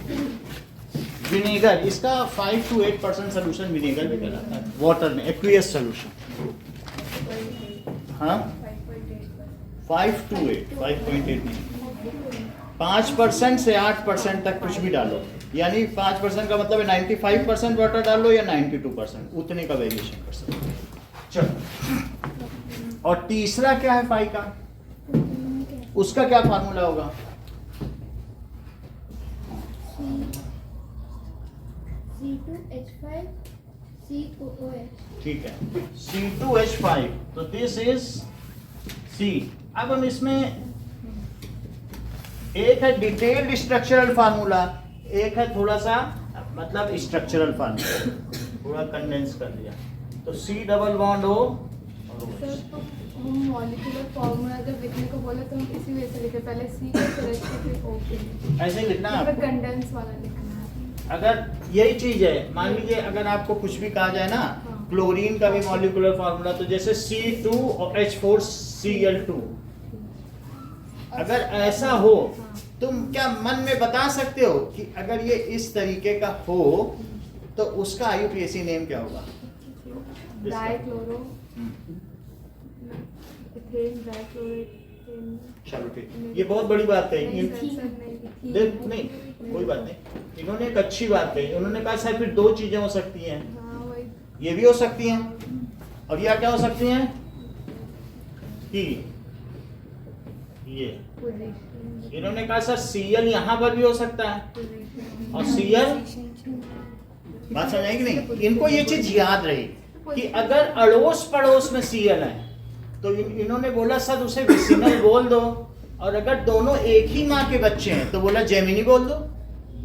विनेगर, इसका 5 to 8% सोल्यूशन विनेगर भी कहलाता है, वाटर में एक्वियस सोल्यूशन। हाँ 5 to 8, 5.8 नहीं, 5% से 8% तक कुछ भी डालो। यानी 5% का मतलब है 95% वाटर डालो या 92%, उतने का वेरिएशन कर सकते हो। चलो, और तीसरा क्या है 5 का, उसका क्या फार्मूला होगा? C2H5 COOH। ठीक है, C2H5, तो दिस इज C। अब हम इसमें एक है डिटेल्ड स्ट्रक्चरल फार्मूला, एक है थोड़ा सा मतलब स्ट्रक्चरल फार्मूला, पूरा कंडेंस कर दिया। तो C डबल बॉन्ड O और सर तो हम मॉलिक्यूलर फार्मूला जब लिखने को बोले तो हम इसी वजह से लिखे, पहले C के फिर H के फिर O के। ऐसे ही लिखना है फिर आपको। कंडेंस वाला लिखना है। अगर यही चीज है, मान लीजिए अगर आपको कुछ भी कहा जाए ना, क्लोरीन का भी मॉलिक्यूलर फार्मूला, तो जैसे C2 और H4Cl2, अगर ऐसा हो तुम क्या मन में बता सकते हो कि अगर ये इस तरीके का हो तो उसका IUPAC नेम क्या होगा? Dichloro ethane dichloro. चलो ठीक, ये बहुत बड़ी बात है। नहीं कोई बात नहीं, इन्होंने एक अच्छी बात कही। उन्होंने कहा शायद फिर 2 चीजें हो सकती हैं, ये भी हो सकती हैं और या क्या हो सकती हैं कि ये। इन्होंने कहा सर Cl यहाँ पर भी हो सकता है और Cl, बात समझ आएगी नहीं? इनको ये चीज याद रही कि अगर अड़ोस पड़ोस में Cl है तो इन्होंने बोला सर उसे विसिनल बोल दो, और अगर दोनों एक ही माँ के बच्चे हैं तो बोला जेमिनी बोल दो,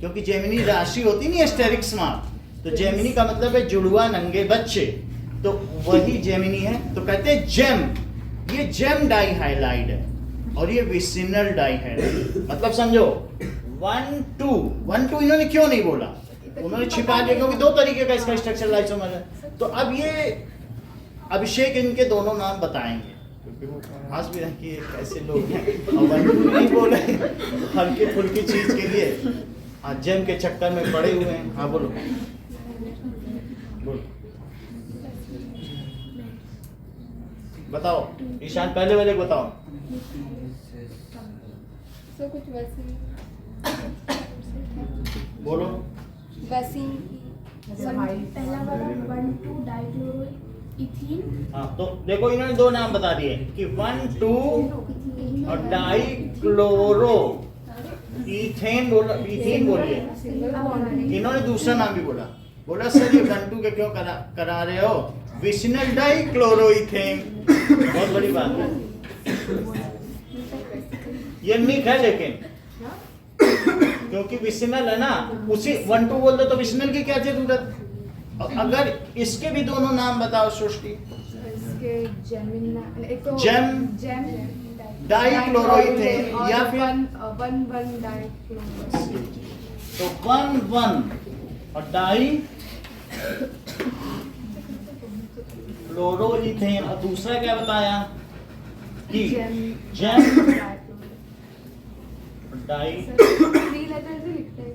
क्योंकि जेमिनी राशि होती नहीं एस्टेरिक्स माँ, तो जेमिनी का मतलब है जुड़वा नंगे बच्चे, तो वही जेमिनी है। तो कहते हैं जेम, ये जेम डाइहाइलाइड है और ये विसिनल डाइहाइलाइड। मतलब समझो 1 2 इन्होंने क्यों नहीं बोला, उन्होंने छिपा दिया क्योंकि 2 तरीके का इसका स्ट्रक्चर लाइसोमर है। तो अब ये अभिषेक इनके दोनों नाम बताएंगे। हंस भी रहे कि ये कैसे लोग हैं और 1 2 नहीं बोले हल्की फुल्की चीज के लिए जेम के चक्कर में पड़े हुए हैं। हाँ बोलो बोलो बताओ ईशान पहले वाले को बताओ। सर कुछ वैसे बोलो वैसी पहला वाला 1 2 डाइक्लोरोइथीन हाँ तो देखो इन्होंने 2 नाम बता दिए कि 1 2 और डाइक्लोरो इथेन बोला, इथेन बोलिए। इन्होंने दूसरा नाम भी बोला सर ये 1 2 के क्यों करा रहे हो, विसिनल डाइक्लोरोइथेन। बहुत बड़ी बात है ये मिक है लेकिन क्योंकि विसिनल है ना, उसी 1 2 बोल दो तो विसिनल की क्या जरूरत। अगर इसके भी दोनों नाम बताओ सृष्टि। इसके जेमिना एक तो जेम डाइक्लोरोइथेन या फिर 1 डाइक्लोरो। तो 1 1 और डाई क्लोरोइथेन और दूसरा क्या बताया कि जेम डाई 3 लेटर से लिखते हैं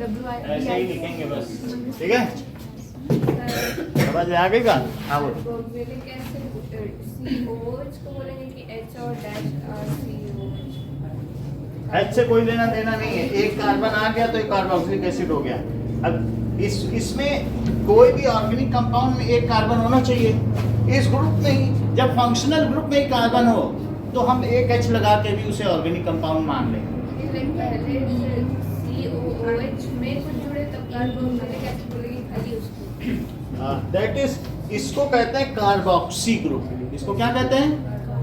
WI ऐसे ही लिखेंगे बस, ठीक है समझ में आ गई बात। हाँ बोलो कार्बोक्सिलिक एसिड COH को बोलेंगे कि H और डैश COH। एच से कोई लेना देना नहीं है, एक कार्बन आ गया तो एक कार्बोक्सिलिक एसिड हो गया। अब इसमें कोई भी ऑर्गेनिक कंपाउंड में एक कार्बन होना चाहिए। इस ग्रुप में ही जब फंक्शनल ग्रुप में ही कार्बन हो तो हम एक H लगा के भी उसे ऑर्गेनिक कंपाउंड मान लेंगे। पहले COOH में कुछ जुड़े तब कार्बोक्सिलिक एसिड बोलेंगे खाली उसको। दैट इज इसको कहते हैं कार्बोक्सी ग्रुप। इसको क्या कहते हैं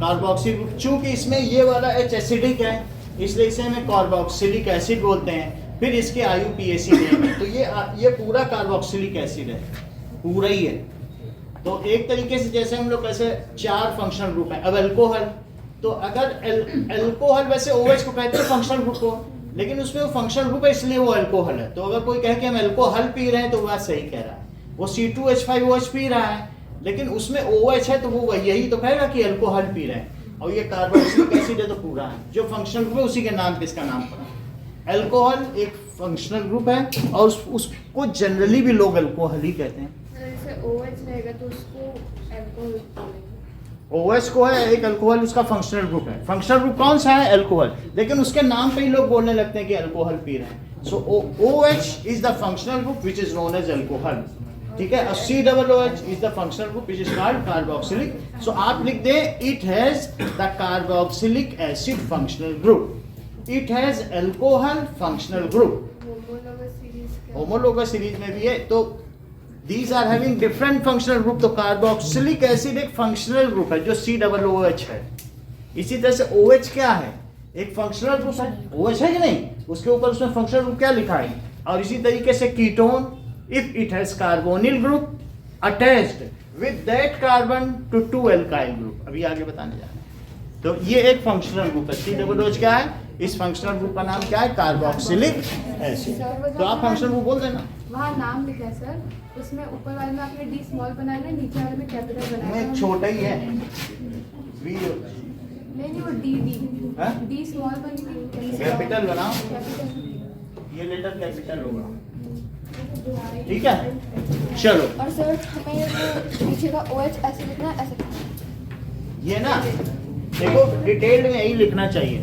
कार्बोक्सी ग्रुप। चूंकि इसमें ये वाला H एसिडिक है इसलिए इसे हमें कार्बोक्सिलिक एसिड बोलते हैं। फिर इसके IUPAC नेम है, तो ये पूरा कार्बोक्सिलिक एसिड है, पूरा ही है। तो एक तरीके से जैसे हम लोग ऐसे 4 फंक्शनल ग्रुप है। अब अल्कोहल, तो अगर अल्कोहल वैसे OH को कहते हैं फंक्शनल ग्रुप को, लेकिन उसमें वो फंक्शनल ग्रुप है इसलिए वो अल्कोहल है। तो अगर कोई कहे कि हम अल्कोहल पी रहे हैं तो वह सही कह रहा है। वो C2H5OH पी रहा है लेकिन उसमें OH है तो वो यही तो कहेगा कि अल्कोहल पी रहे हैं। और ये कार्बोक्सिलिक एसिड है तो पूरा है, जो फंक्शनल ग्रुप है उसी के नाम पे इसका नाम पड़ा। अल्कोहल एक फंक्शनल ग्रुप है और उसको जनरली भी लोग अल्कोहल ही कहते हैं। जैसे OH रहेगा तो उसको अल्कोहल बोलेंगे। OH को है एक अल्कोहल, उसका फंक्शनल ग्रुप है। फंक्शनल ग्रुप कौन सा है अल्कोहल, लेकिन उसके नाम पे ही लोग बोलने लगते हैं कि अल्कोहल पी रहे हैं। So OH is the functional group which is known as alcohol, ठीक है। और COOH is the functional group which is called carboxylic. So आप लिख दें it has the carboxylic acid functional group, it has alcohol functional group. Homologous series में भी है। तो these are having different functional group। तो कार्बोक्सिलिक एसिड एक फंक्शनल ग्रुप है जो COOH है। इसी तरह से OH क्या है, एक फंक्शनल ग्रुप है। OH है कि नहीं, उसके ऊपर उसमें फंक्शनल ग्रुप क्या लिखा है। और इसी तरीके से ketone, if it has carbonyl group attached with that carbon to 2 alkyl group. अभी आगे बताने जा रहे हैं। तो ये एक फंक्शनल ग्रुप है। COOH क्या है, इस फंक्शनल ग्रुप का नाम क्या है कार्बोक्सिलिक एसिड। तो आप फंक्शनल ग्रुप बोल देना। वहाँ नाम लिखा है सर, उसमें ऊपर वाले में आपने D स्मॉल बनाया है, नीचे वाले में कैपिटल बनाया है। छोटा ही है नहीं वो D हाँ? D स्मॉल बनी कैपिटल बनाओ, कैपिटल। ये लेटर कैपिटल होगा, ठीक है। चलो और सर हमें वो नीचे का OH ऐसे लिखना है, ऐसे ये ना देखो डिटेल्ड में यही लिखना चाहिए,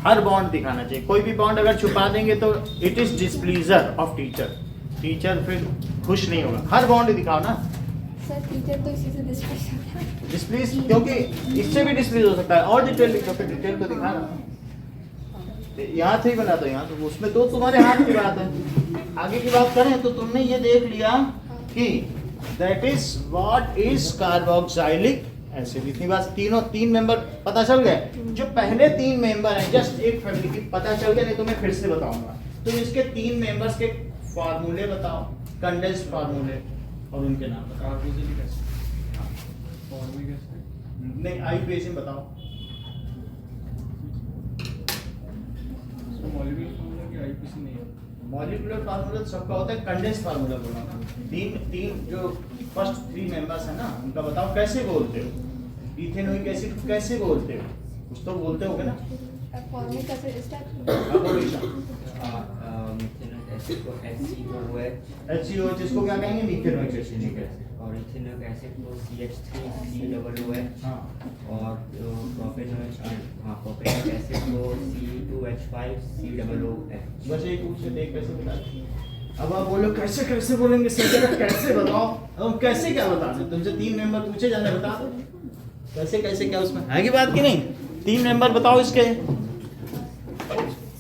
हर बॉन्ड दिखाना चाहिए। कोई भी बॉन्ड अगर छुपा देंगे तो it is displeasure of teacher, teacher फिर खुश नहीं होगा। हर बॉन्ड दिखाओ ना। सर टीचर तो इसी से डिस्प्लीज क्योंकि इससे भी डिस्प्लीज हो सकता है। और डिटेल लिखो, फिर डिटेल तो दिखाना। यहाँ से ही बना दो, यहाँ तो उसमें तो तुम्हारे हाथ की बात है। आगे की बात करें तो तुमने ये देख लिया कि that is what is carboxylic acid. इतनी बात, तीन मेंबर पता चल गए। जो पहले 3 मेंबर हैं जस्ट एक फैमिली की पता चल गया, नहीं तो मैं फिर से बताऊंगा। तो इसके 3 मेंबर्स के फार्मूले बताओ, कंडेंस्ड फार्मूले, और उनके नाम बताओ। नहीं IUPAC में बताओ। मॉलिक्यूलर फार्मूला सबका होता है, कंडेंस्ड फार्मूला बोला ना। तीन जो फर्स्ट 3 मेंबर्स है ना उनका बताओ कैसे बोलते हो। इथेनोइक एसिड कैसे बोलते हो? कुछ तो बोलते होगे ना? फॉर्मिक एसिड स्टार्ट हाँ बोलो ईशान। मिथेनोइक एसिड को HCOOH HCOH इसको क्या कहेंगे? Methanoic acid. और इथेनोइक एसिड को CH3COOH हाँ और प्रोपेनोइक एसिड को C2H5COOH। बस एक पूछ देख कैसे बता। अब आप बोलो कैसे कैसे बोलेंगे सर, कैसे बताओ। अब कैसे क्या बताना? तुमसे 3 मेंबर पूछे जाने, बता दो कैसे कैसे क्या उसमें है की बात की नहीं? 3 मेंबर बताओ इसके।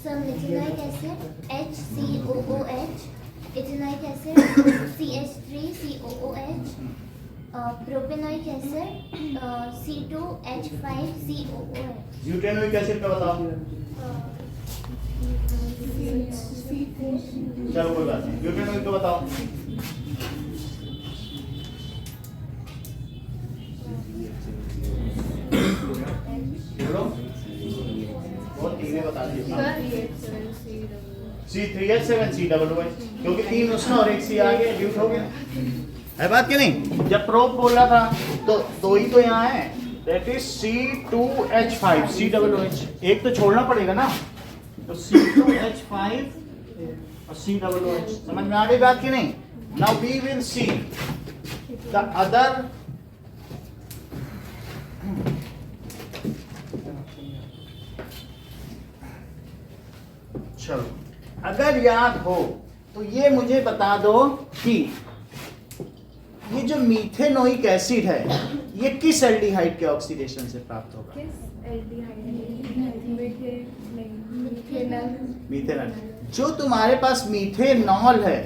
Some ethanoic acid HCOOH, ethanoic acid CH3COOH, propanoic acid C2H5COOH. Butanoic acid का बताओ। चलो कोई बात नहीं, ब्यूटेनोइक का बताओ। बोलो बहुत धीरे बता दीजिए। C3H7COOH, क्योंकि 3 उसमें और 1 C आ गया, ड्यूट हो गया है बात कि नहीं? जब प्रोप बोला था तो 2 ही तो यहाँ है, दैट इज C2H5 COOH, एक तो छोड़ना पड़ेगा ना, तो C2H5 और COOH। समझ में आ गई बात कि नहीं? Now we will see the other. चलो अगर याद हो तो ये मुझे बता दो कि ये जो मीथेनोइक एसिड है ये किस एल्डिहाइड के ऑक्सीडेशन से प्राप्त होगा? मीथेनॉल। जो तुम्हारे पास मीथेनॉल है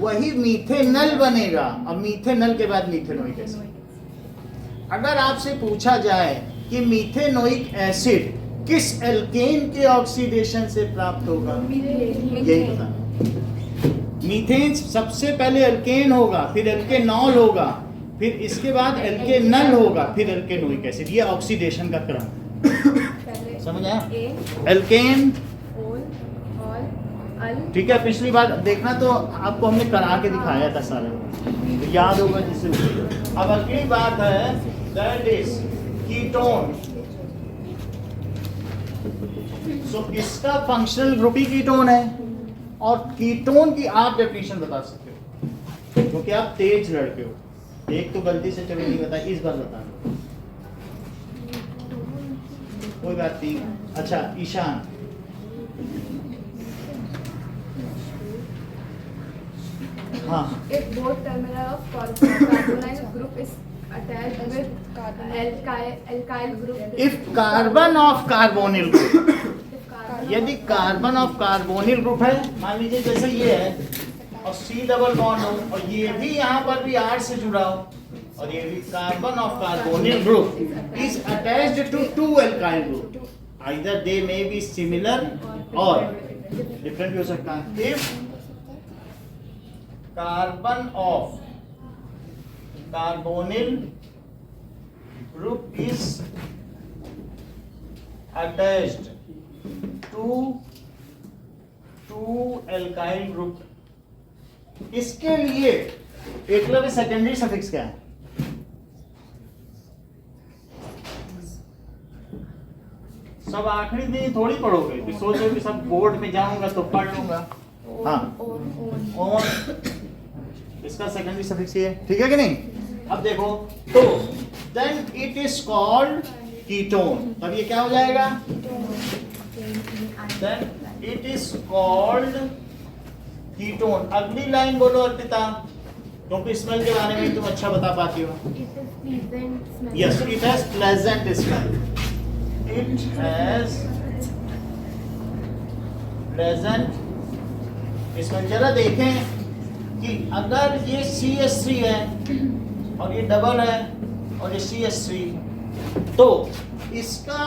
वही मीथेनल बनेगा, और मीथेनल के बाद मीथेनोइक एसिड। अगर आपसे पूछा जाए कि मीथेनोइक एसिड किस एल्केन के ऑक्सीडेशन से प्राप्त होगा, यही बता। मीथेन सबसे पहले एल्केन होगा, फिर एल्केनॉल होगा, फिर इसके बाद एल्केनल होगा, फिर एल्केनोइक एसिड। ये ऑक्सीडेशन का क्रम समझ आया? एल्केन, ठीक है। पिछली बार देखना तो आपको हमने करा के दिखाया था सारा, तो याद होगा जिससे। अब अगली बात है दैट इज कीटोन। सो इसका फंक्शनल ग्रुप ही कीटोन है, और कीटोन की आप डेफिनेशन बता सकते हो क्योंकि आप तेज लड़के हो। एक तो गलती से कभी नहीं बताया, इस बार बता दो, कोई बात नहीं। अच्छा ईशान, हाँ If both terminal of carbonyl group is attached with alkyl group. If carbon of carbonyl group, यदि कार्बन ऑफ कार्बोनिल ग्रुप है, मान लीजिए जैसे ये है और C डबल बॉन्ड हो, और ये भी यहाँ पर भी R से जुड़ा हो, और ये भी carbon of carbonyl group is attached to 2 alkyl group, either they may be similar और डिफरेंट भी हो सकता है। If carbon of carbonyl group is attached to 2 alkyl group, इसके लिए एकलव्य सेकेंडरी सफिक्स क्या है? सब आखिरी दिन थोड़ी पढ़ोगे, फिर सोचो कि सब बोर्ड में जाऊंगा तो पढ़ लूंगा। हाँ ऑन, इसका सेकेंडरी सफिक्स ये है, ठीक है कि नहीं? अब देखो तो then it is called ketone, तब ये क्या हो जाएगा? Then it is called ketone। अगली लाइन बोलो अर्पिता, क्योंकि स्मेल के बारे में तुम अच्छा बता पाती हो। Yes, it has pleasant smell. It has pleasant smell। जरा देखें कि अगर ये CH3 है और ये डबल है और ये CH3, तो इसका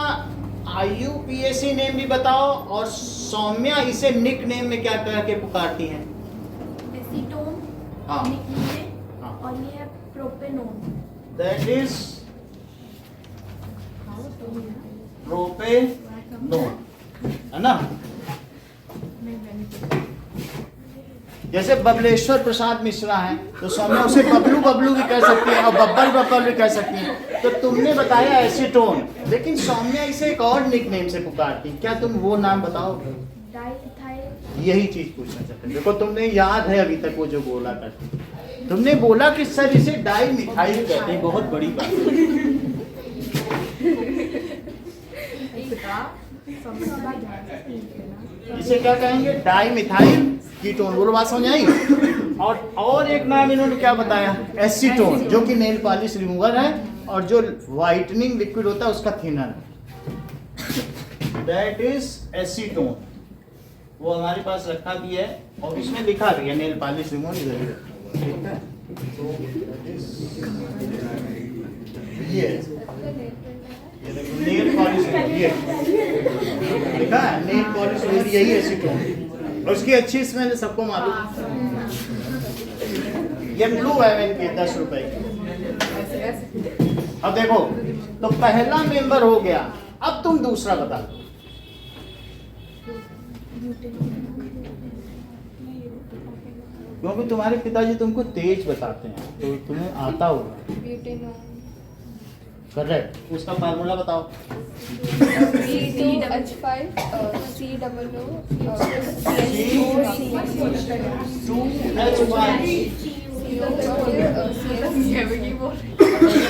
IUPAC नेम भी बताओ, और सौम्या इसे निक नेम में क्या कह के पुकारती हैं? एसीटोन, हाँ। निकलेन, और ये है प्रोपेनोन। दैट इज प्रोपेनोन, है ना? जैसे बबलेश्वर प्रसाद मिश्रा है तो सौम्या उसे बबलू बबलू भी कह सकती है और बब्बल बब्बल भी कह सकती है। तो तुमने बताया एसीटोन, लेकिन सौम्या इसे एक और निकनेम से पुकारती, क्या तुम वो नाम बताओगे? डाइथाइल। यही चीज पूछना चाहते हैं। देखो तुमने याद है अभी तक वो जो बोला करते, तुमने बोला कि सर इसे डाई मिथाइल कहते हैं, बहुत बड़ी बात है। इसे क्या कहेंगे? Di methyl ketone. बोलो बात समझ आई? और एक नाम इन्होंने क्या बताया? एसीटोन, जो कि नेल पॉलिश रिमूवर है और जो व्हाइटनिंग लिक्विड होता है उसका थिनर, दैट इज एसीटोन। वो हमारे पास रखा भी है और इसमें लिखा भी है नेल पॉलिश रिमूवर, इधर ठीक है। तो ये देखो नेल पॉलिश रिमूवर, ये लिखा है नेल पॉलिश रिमूवर, यही एसीटोन। और उसकी अच्छी स्मेल है, सबको मालूम। ये ब्लू हेवन की 10 रुपए की। अब देखो तो पहला मेंबर हो गया, अब तुम दूसरा बता दो। क्योंकि तुम्हारे पिताजी तुमको तेज बताते हैं तो तुम्हें आता होगा। ब्यूटेनॉल, करेक्ट, उसका फार्मूला बताओ। C2H5 COO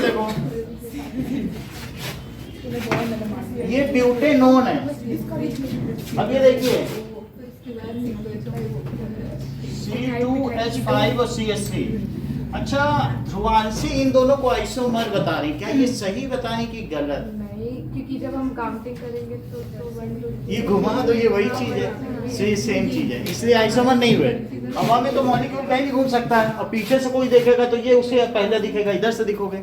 देखो ये ब्यूटेनोन है। अब ये देखिए C2H5 और CH3। अच्छा ध्रुवांशी इन दोनों को आइसोमर बता रही, क्या ये सही बता रही कि गलत? नहीं, क्योंकि जब हम काउंटिंग करेंगे तो 1 2 ये घुमा दो, ये वही चीज है, सेम चीज है, इसलिए आइसोमर नहीं हुए। हवा में तो मॉलिक्यूल कहीं भी घूम सकता है और पीछे से कोई देखेगा तो ये उसे पहले दिखेगा, इधर से दिखोगे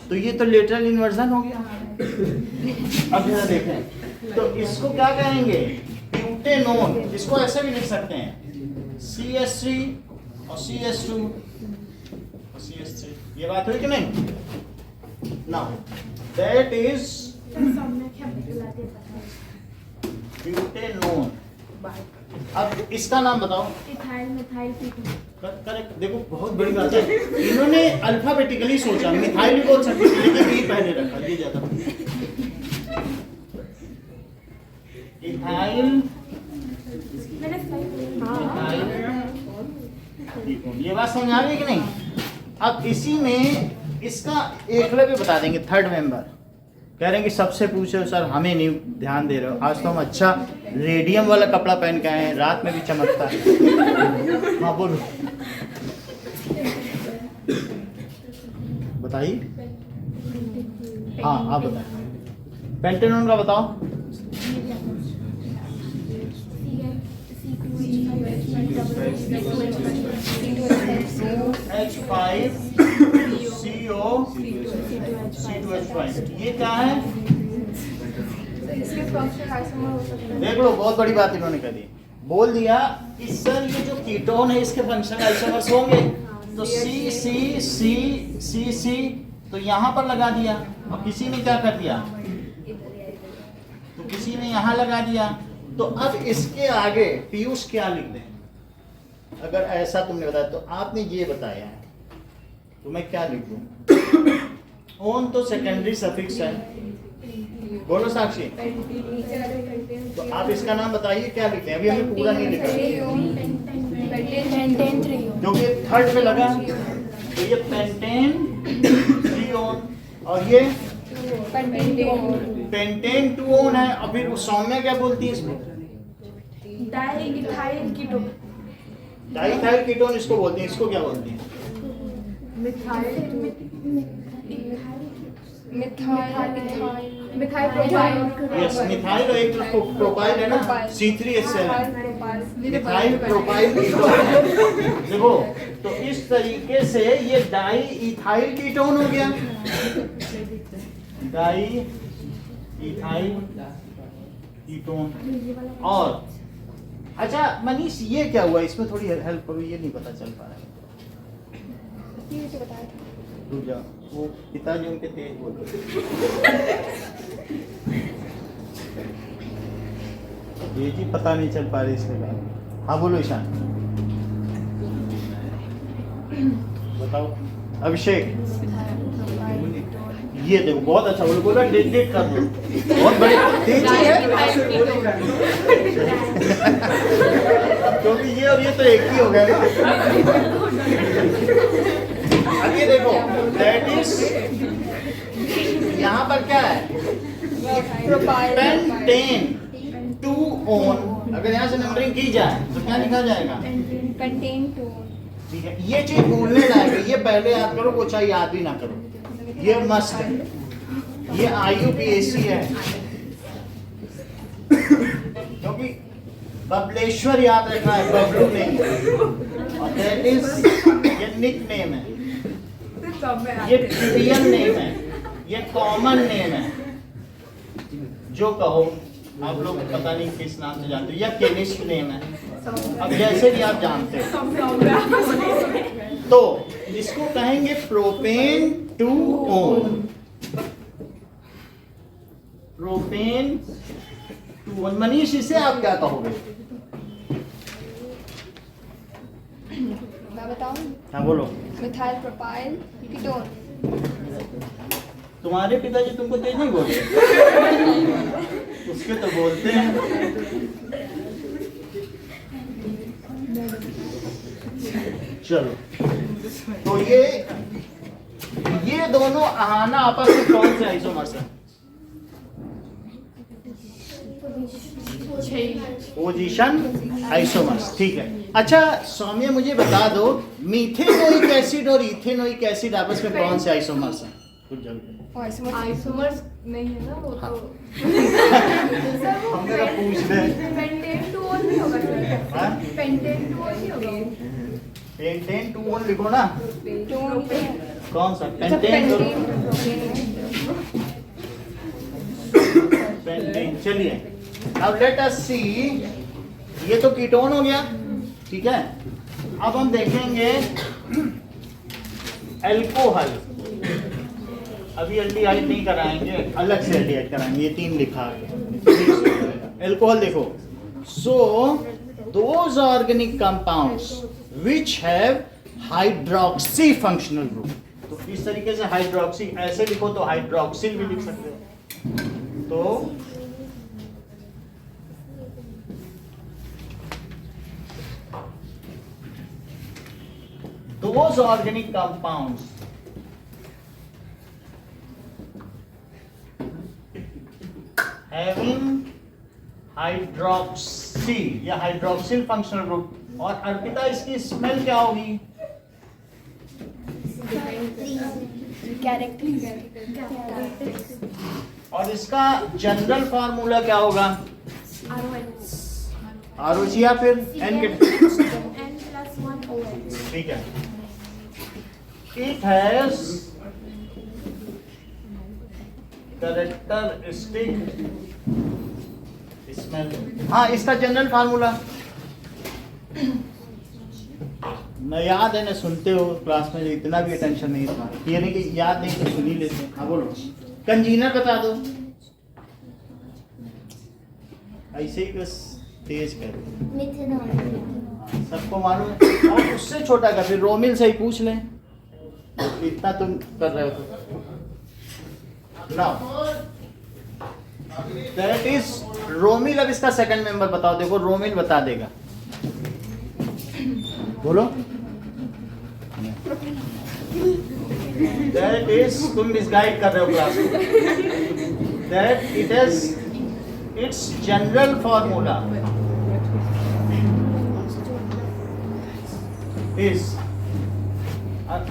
तो ये तो लेटरल इन्वर्जन हो गया। अब जरा देखें तो इसको क्या कहेंगे? ब्यूटेनोन। इसको ऐसे भी लिख सकते हैं CH3 और CH2 और CH3। ये बात हुई कि नहीं? Now that is butanone. अब इसका नाम बताओ। Ethyl methyl ketone. करेक्ट। देखो बहुत बड़ी बात है, इन्होंने अल्फाबेटिकली सोचा, मिथाइल भी बोल सकते थे लेकिन ये पहले रखा, ये ज्यादा। इथाइल मैंने सही ये बात समझ आ गई कि नहीं? अब इसी में इसका एकलव्य बता देंगे, थर्ड मेंबर। कह रहे हैं कि सबसे पूछे सर हमें नहीं ध्यान दे रहे हो, आज तो हम अच्छा रेडियम वाला कपड़ा पहन के आए हैं, रात में भी चमकता है। हाँ बोलो, बताइए। हाँ आप बताइए, पेंटेनोन का बताओ। H5 CO C2H5, ये क्या है? तो इसके फंक्शनल आइसोमर हो सकते हैं। देख लो बहुत बड़ी बात इन्होंने कर दी, बोल दिया कि सर ये जो कीटोन है इसके फंक्शनल आइसोमर्स होंगे, तो C तो यहाँ पर लगा दिया और किसी ने क्या कर दिया, तो किसी ने यहाँ लगा दिया। तो अब इसके आगे पीयूष क्या लिख दें? अगर ऐसा तुमने बताया तो आपने ये बताया है तो मैं क्या लिख दूं? ओन तो सेकेंडरी सफिक्स है, बोलो साक्षी। तो आप इसका नाम बताइए क्या लिखते हैं? अभी हमने पूरा नहीं लिखा क्योंकि थर्ड पे लगा, तो ये पेंटेन 3 और ये पेंटेन 2 है। और फिर सौम्या क्या बोलती है इसमें? Diethyl ketone. डाइइथाइल कीटोन इसको बोलते हैं, इसको क्या बोलते हैं? Methyl propyl. यस, मिथाइल और एक प्रोपाइल है ना, C3H7, मिथाइल प्रोपाइल कीटोन। देखो तो इस तरीके से ये डाई इथाइल कीटोन हो गया, डाई इथाइल कीटोन। और अच्छा मनीष ये क्या हुआ, इसमें थोड़ी हेल्प करो, ये नहीं पता चल पा रहा है। रुक जाओ, वो पिताजी उनके तेज बोल ये जी पता नहीं चल पा रही इसके बाद। हाँ बोलो ईशान। बताओ अभिषेक। ये देखो बहुत अच्छा बोला, डेट कर दो, बहुत बड़ी तेजी है क्योंकि ये और ये तो एक ही हो गया। अब ये देखो दैट इज, यहाँ पर क्या है, पेंटेन टू ओन। अगर यहाँ से नंबरिंग की जाए तो क्या लिखा जाएगा, कंटेन टू। ठीक है, ये चीज भूलने लायक है, ये पहले याद करो, वो चाहे याद भी ना करो, ये मस्ट है। ये IUPAC है क्योंकि बबलेश्वर याद रखना है, बबलू नहीं। और दैट इज, ये निक नेम है, ये ट्रिवियल नेम है, ये कॉमन नेम है, जो कहो आप लोग पता नहीं किस नाम से जानते हो, या केमिस्ट नेम है, अब जैसे भी आप जानते हो। तो इसको कहेंगे propane two own, propane two own. Manish इसे आप क्या कहोगे? मैं बताऊं? हाँ बोलो। Methyl propyl ketone. तुम्हारे पिताजी तुमको तेज नहीं बोलते? उसके तो बोलते हैं। चलो, तो ये दोनों आना आपस में कौन से आइसोमर्स हैं? पोजीशन आइसोमर्स, ठीक है। अच्छा सौम्य मुझे बता दो, मीथेनोइक एसिड और इथेनोइक एसिड आपस में कौन से आइसोमर्स हैं? कुछ जल्दी। आइसोमर्स नहीं है ना वो तो। हम जरा पूछ रहे हैं। पेंटेन टू ओन नहीं होगा सर? हाँ? पेंटेन टू ओन नहीं होगा? पेंटेन टू ओन लिखो ना। टोन कौन सा? Pentane two pentane. चलिए अब लेट अस सी, ये तो कीटोन हो गया, ठीक है। अब हम देखेंगे अल्कोहल। अभी एल्डिहाइड नहीं कराएंगे, अलग से एल्डिहाइड कराएंगे, ये 3 लिखा है। अल्कोहल देखो, so those organic compounds which have hydroxy functional group. तो इस तरीके से हाइड्रोक्सी ऐसे लिखो तो हाइड्रोक्सिल भी लिख सकते हो। तो those organic compounds having hydroxy या हाइड्रोक्सिल फंक्शनल ग्रुप। और अर्पिता इसकी स्मेल क्या होगी? और इसका जनरल फार्मूला क्या होगा? ROH या फिर N के, ठीक है। It has characteristic smell। हाँ, इसका जनरल फार्मूला न याद है न सुनते हो क्लास में, इतना भी अटेंशन नहीं था, ये नहीं कि याद नहीं तो सुन ही लेते। हाँ बोलो, कंजीनर बता दो। ऐसे ही बस तेज कर, सबको मालूम है। और उससे छोटा का फिर रोमिल से ही पूछ लें, इतना तुम कर रहे हो तो। Now that is Romil. अब इसका सेकंड मेंबर बताओ, देखो रोमिल बता देगा, बोलो। दैट इज, तुम मिसगाइड कर रहे हो क्लास को। That it is it's general formula is,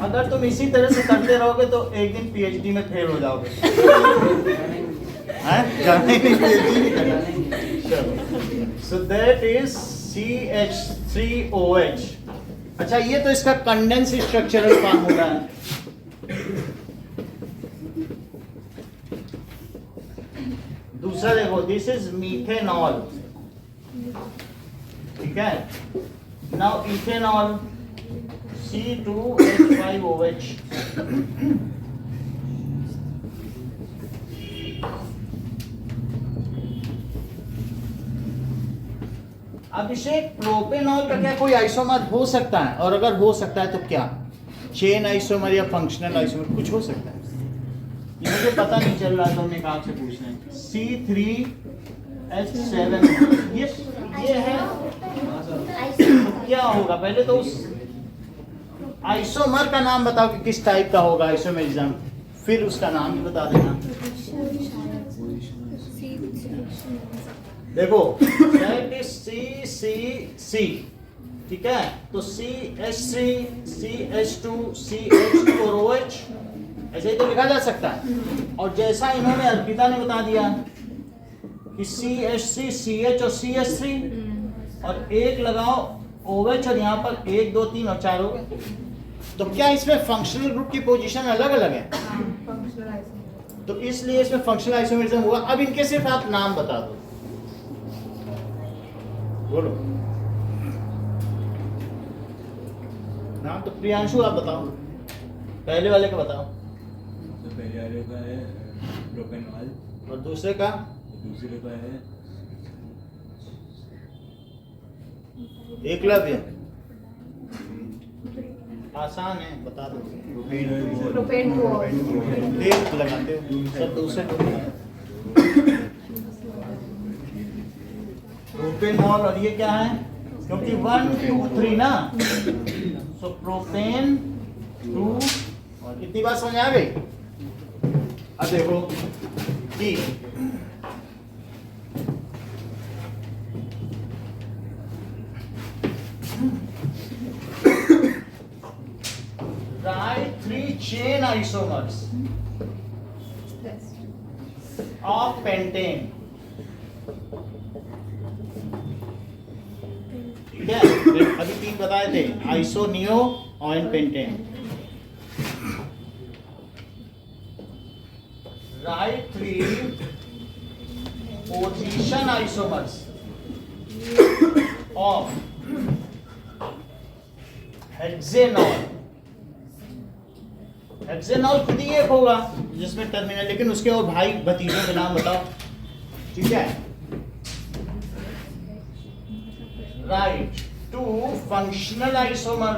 अगर तुम इसी तरह से करते रहोगे तो एक दिन PhD में फेल हो जाओगे। जाने की PhD नहीं करना। So that is CH3OH। अच्छा, ये तो इसका कंडेंस स्ट्रक्चरल फार्मूला है। दूसरा देखो, दिस इज मीथेनॉल, ठीक है। Now ethanol C2H5OH। अभिषेक, प्रोपेनॉल का क्या कोई आइसोमर हो सकता है? और अगर हो सकता है तो क्या? चेन आइसोमर या फंक्शनल आइसोमर कुछ हो सकता है। ये मुझे पता नहीं चल रहा तो मैं आपसे पूछना है। C3H7 ये है क्या होगा? पहले तो उस आइसोमर का नाम बताओ कि किस टाइप का होगा आइसोमेरिज्म, फिर उसका नाम भी बता देना। देखो दैट इज C ठीक है, तो CH3 CH2 CH2 और OH ऐसे ही तो लिखा जा सकता है। और जैसा इन्होंने अर्पिता ने बता दिया कि CH3 CH और CH3 और एक लगाओ OH और यहाँ पर 1 2 3 और 4 हो गए। तो क्या इसमें फंक्शनल ग्रुप की पोजीशन अलग अलग है? Functional isomer. तो इसलिए इसमें फंक्शनल आइसोमेरिज्म हुआ। अब इनके सिर्फ आप नाम बता दो, बोलो नाम। तो प्रियांशु आप बताओ, पहले वाले का बताओ। तो पहले वाले का है प्रोपेनॉल, और दूसरे का? दूसरे का है एकलव्य। आसान है, बता दो। प्रोपेन को देख लगाते हो सब दूसरे को। प्रोपेनॉल और ये क्या है? क्योंकि 1 2 3 ना, सो प्रोपेन 2 और कितनी बार समझ आ गई? अब देखो कि write 3 chain isomers of pentane। ठीक है, अभी 3 बताए थे, आइसो, नियो और pentane. Right 3 position isomers of hexanol. Hexanol खुद ही एक होगा जिसमें टर्मिनल, लेकिन उसके और भाई भतीजों के नाम बताओ। ठीक है, right 2 functional isomer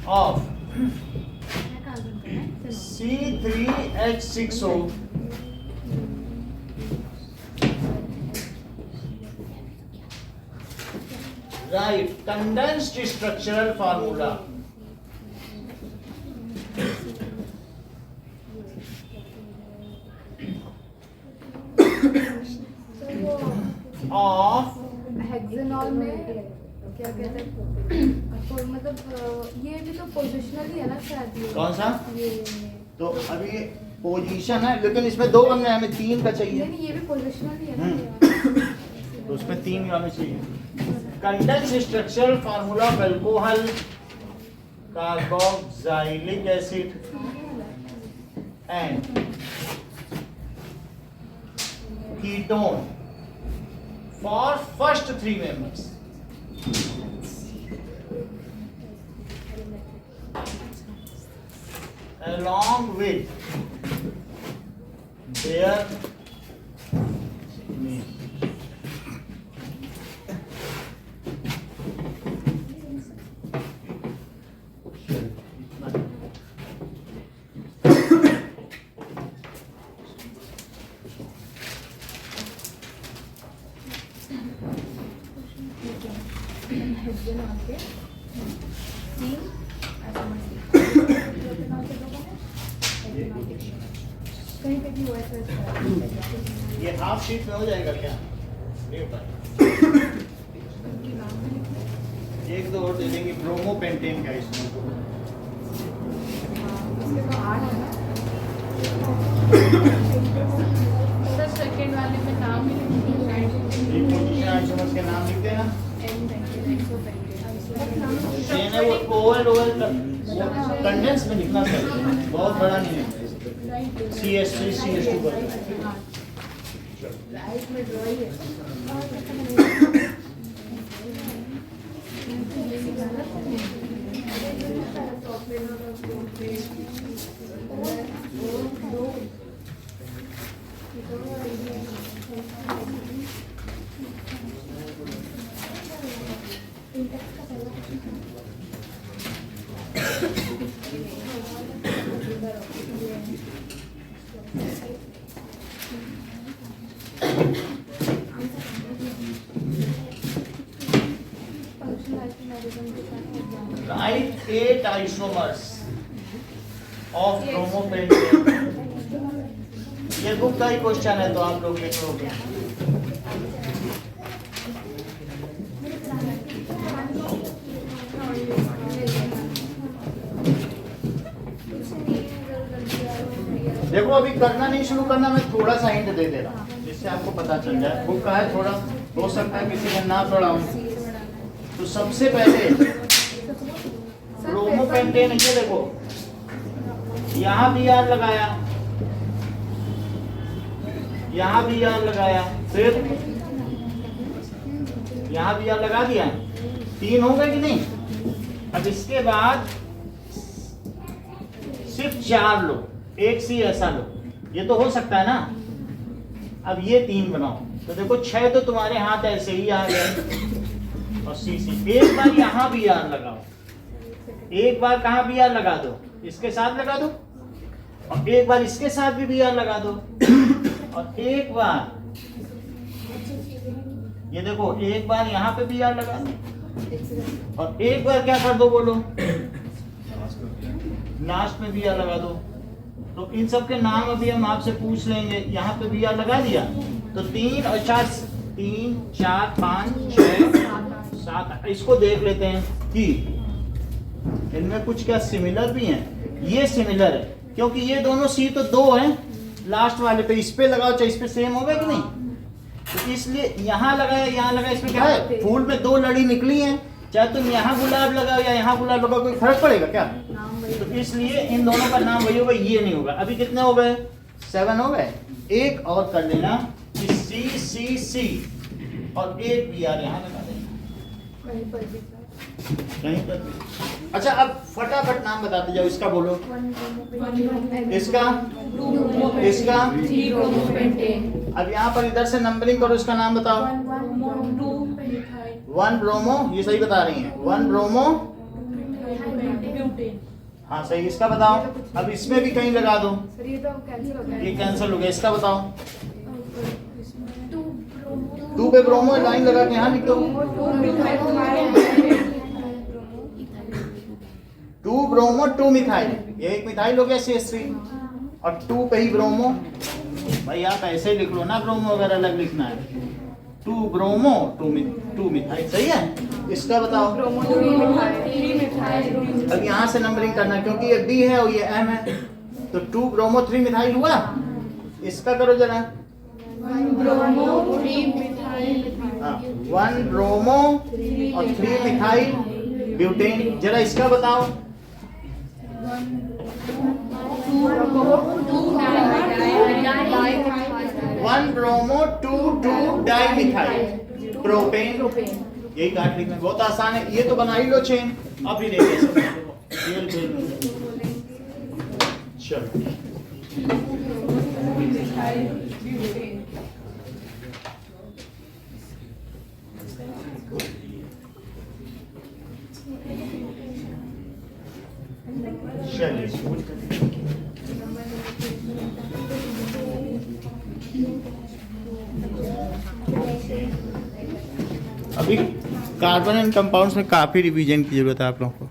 of C3H6O right condensed structural formula of hexanol में क्या कहते हैं, मतलब ये भी तो पोजिशनल ही है ना शायद। ये कौन सा? ये तो अभी पोजीशन है, लेकिन इसमें 2 बनने, हमें 3 का चाहिए। नहीं, ये भी पोजिशनल ही है ना। तो उसमें 3 हमें चाहिए। Condense structural formula of alcohol carboxylic acid and ketone for first 3 members. along with their name। Hexanol के 3 कहीं पे भी हुआ है। ये हाफ शीट में हो जाएगा क्या? ये बताइए। एक दो और दे देंगे, ब्रोमो पेंटेन का इसमें। इसके तो 8 है ना। सर सेकंड वाले में नाम ही नहीं ये पोजीशन आइसोमर्स के नाम लिखते हैं ना। चेन है वो ओवल का कंडेंस में लिखना चाहिए, बहुत बड़ा नहीं है। CH3 CH2 पर राइट में ड्रॉ ही है। इंटेक्स का पहला राइट 8 आइसोमर्स ऑफ ब्रोमोपेंटेन। ये बुक का ही क्वेश्चन है तो आप लोग लिख लोगे। देखो अभी करना नहीं शुरू करना, मैं थोड़ा सा हिंट दे दे रहा हूँ जिससे आपको पता चल जाए। बुक का है, थोड़ा हो सकता है किसी ने ना पढ़ा हो। तो सबसे पहले ब्रोमोपेंटेन, ये देखो यहाँ भी यार लगाया, यहाँ भी यार लगाया, फिर यहाँ भी यार लगा दिया, 3 हो गए कि नहीं। अब इसके बाद सिर्फ 4 लो, एक सी ऐसा लो, ये तो हो सकता है ना। अब ये 3 बनाओ तो देखो 6 तो तुम्हारे हाथ ऐसे ही आ गए। और सी एक बार यहाँ भी यार लगाओ, एक बार कहाँ भी यार लगा दो, इसके साथ लगा दो, और एक बार इसके साथ भी यार लगा दो, और एक बार ये देखो एक बार यहाँ पे भी यार लगा दो, और एक बार क्या कर दो बोलो, लास्ट में भी यार लगा दो। तो इन सब के नाम अभी हम आपसे पूछ लेंगे। यहाँ पे भी यार लगा दिया तो 3 और 4, 3, 4, 5, 6, 7। इसको देख लेते हैं कि इनमें कुछ क्या सिमिलर भी हैं। ये सिमिलर है क्योंकि ये दोनों सी तो 2 हैं, लास्ट वाले पे इस पे लगाओ चाहे इस पे सेम होगा कि नहीं। तो इसलिए यहाँ लगाया, यहाँ लगाया, इसमें क्या है, फूल में 2 लड़ी निकली हैं, चाहे तुम यहाँ गुलाब लगाओ या यहाँ गुलाब लगाओ, कोई फर्क पड़ेगा क्या। तो इसलिए इन दोनों का नाम वही होगा, ये नहीं होगा। अभी कितने हो गए, 7 हो गए। एक और कर लेना कि सी सी सी, और एक भी यार यहाँ लगा देना कहीं पर भी। अच्छा अब फटाफट नाम बताते जाओ, इसका बोलो, इसका, इसका। अब यहाँ पर इधर से नंबरिंग करो, इसका नाम बताओ। 1 ब्रोमो, ये सही बता रही हैं, 1 ब्रोमो, हाँ सही। इसका बताओ। अब इसमें भी कहीं लगा दो, ये तो कैंसिल हो गया। ये कैंसिल हो गया। इसका बताओ। 2 पे ब्रोमो लाइन लगा के यहाँ लिख दो, 2 ब्रोमो 2 मिथाइल, ये एक मिथाइल हो गया CH3, और 2 पे ही ब्रोमो। भाई आप ऐसे लिख लो ना, ब्रोमो अगर अलग लिखना है, 2 ब्रोमो 2 मिथाइल, सही है। इसका बताओ। अब यहाँ से नंबरिंग करना क्योंकि ये B है और ये M है, तो 2 ब्रोमो 3 मिथाइल हुआ। इसका करो जरा, 1 ब्रोमो और 3 मिथाइल ब्यूटेन। जरा इसका बताओ। 1 ब्रोमो 2 डाइमिथाइल प्रोपेन। यही काट लिखना, बहुत आसान है। ये तो बना ही लो चेन। अब ही देखिए चलो, अभी कार्बन एंड कंपाउंड्स में काफी रिवीजन की जरूरत है आप लोगों को।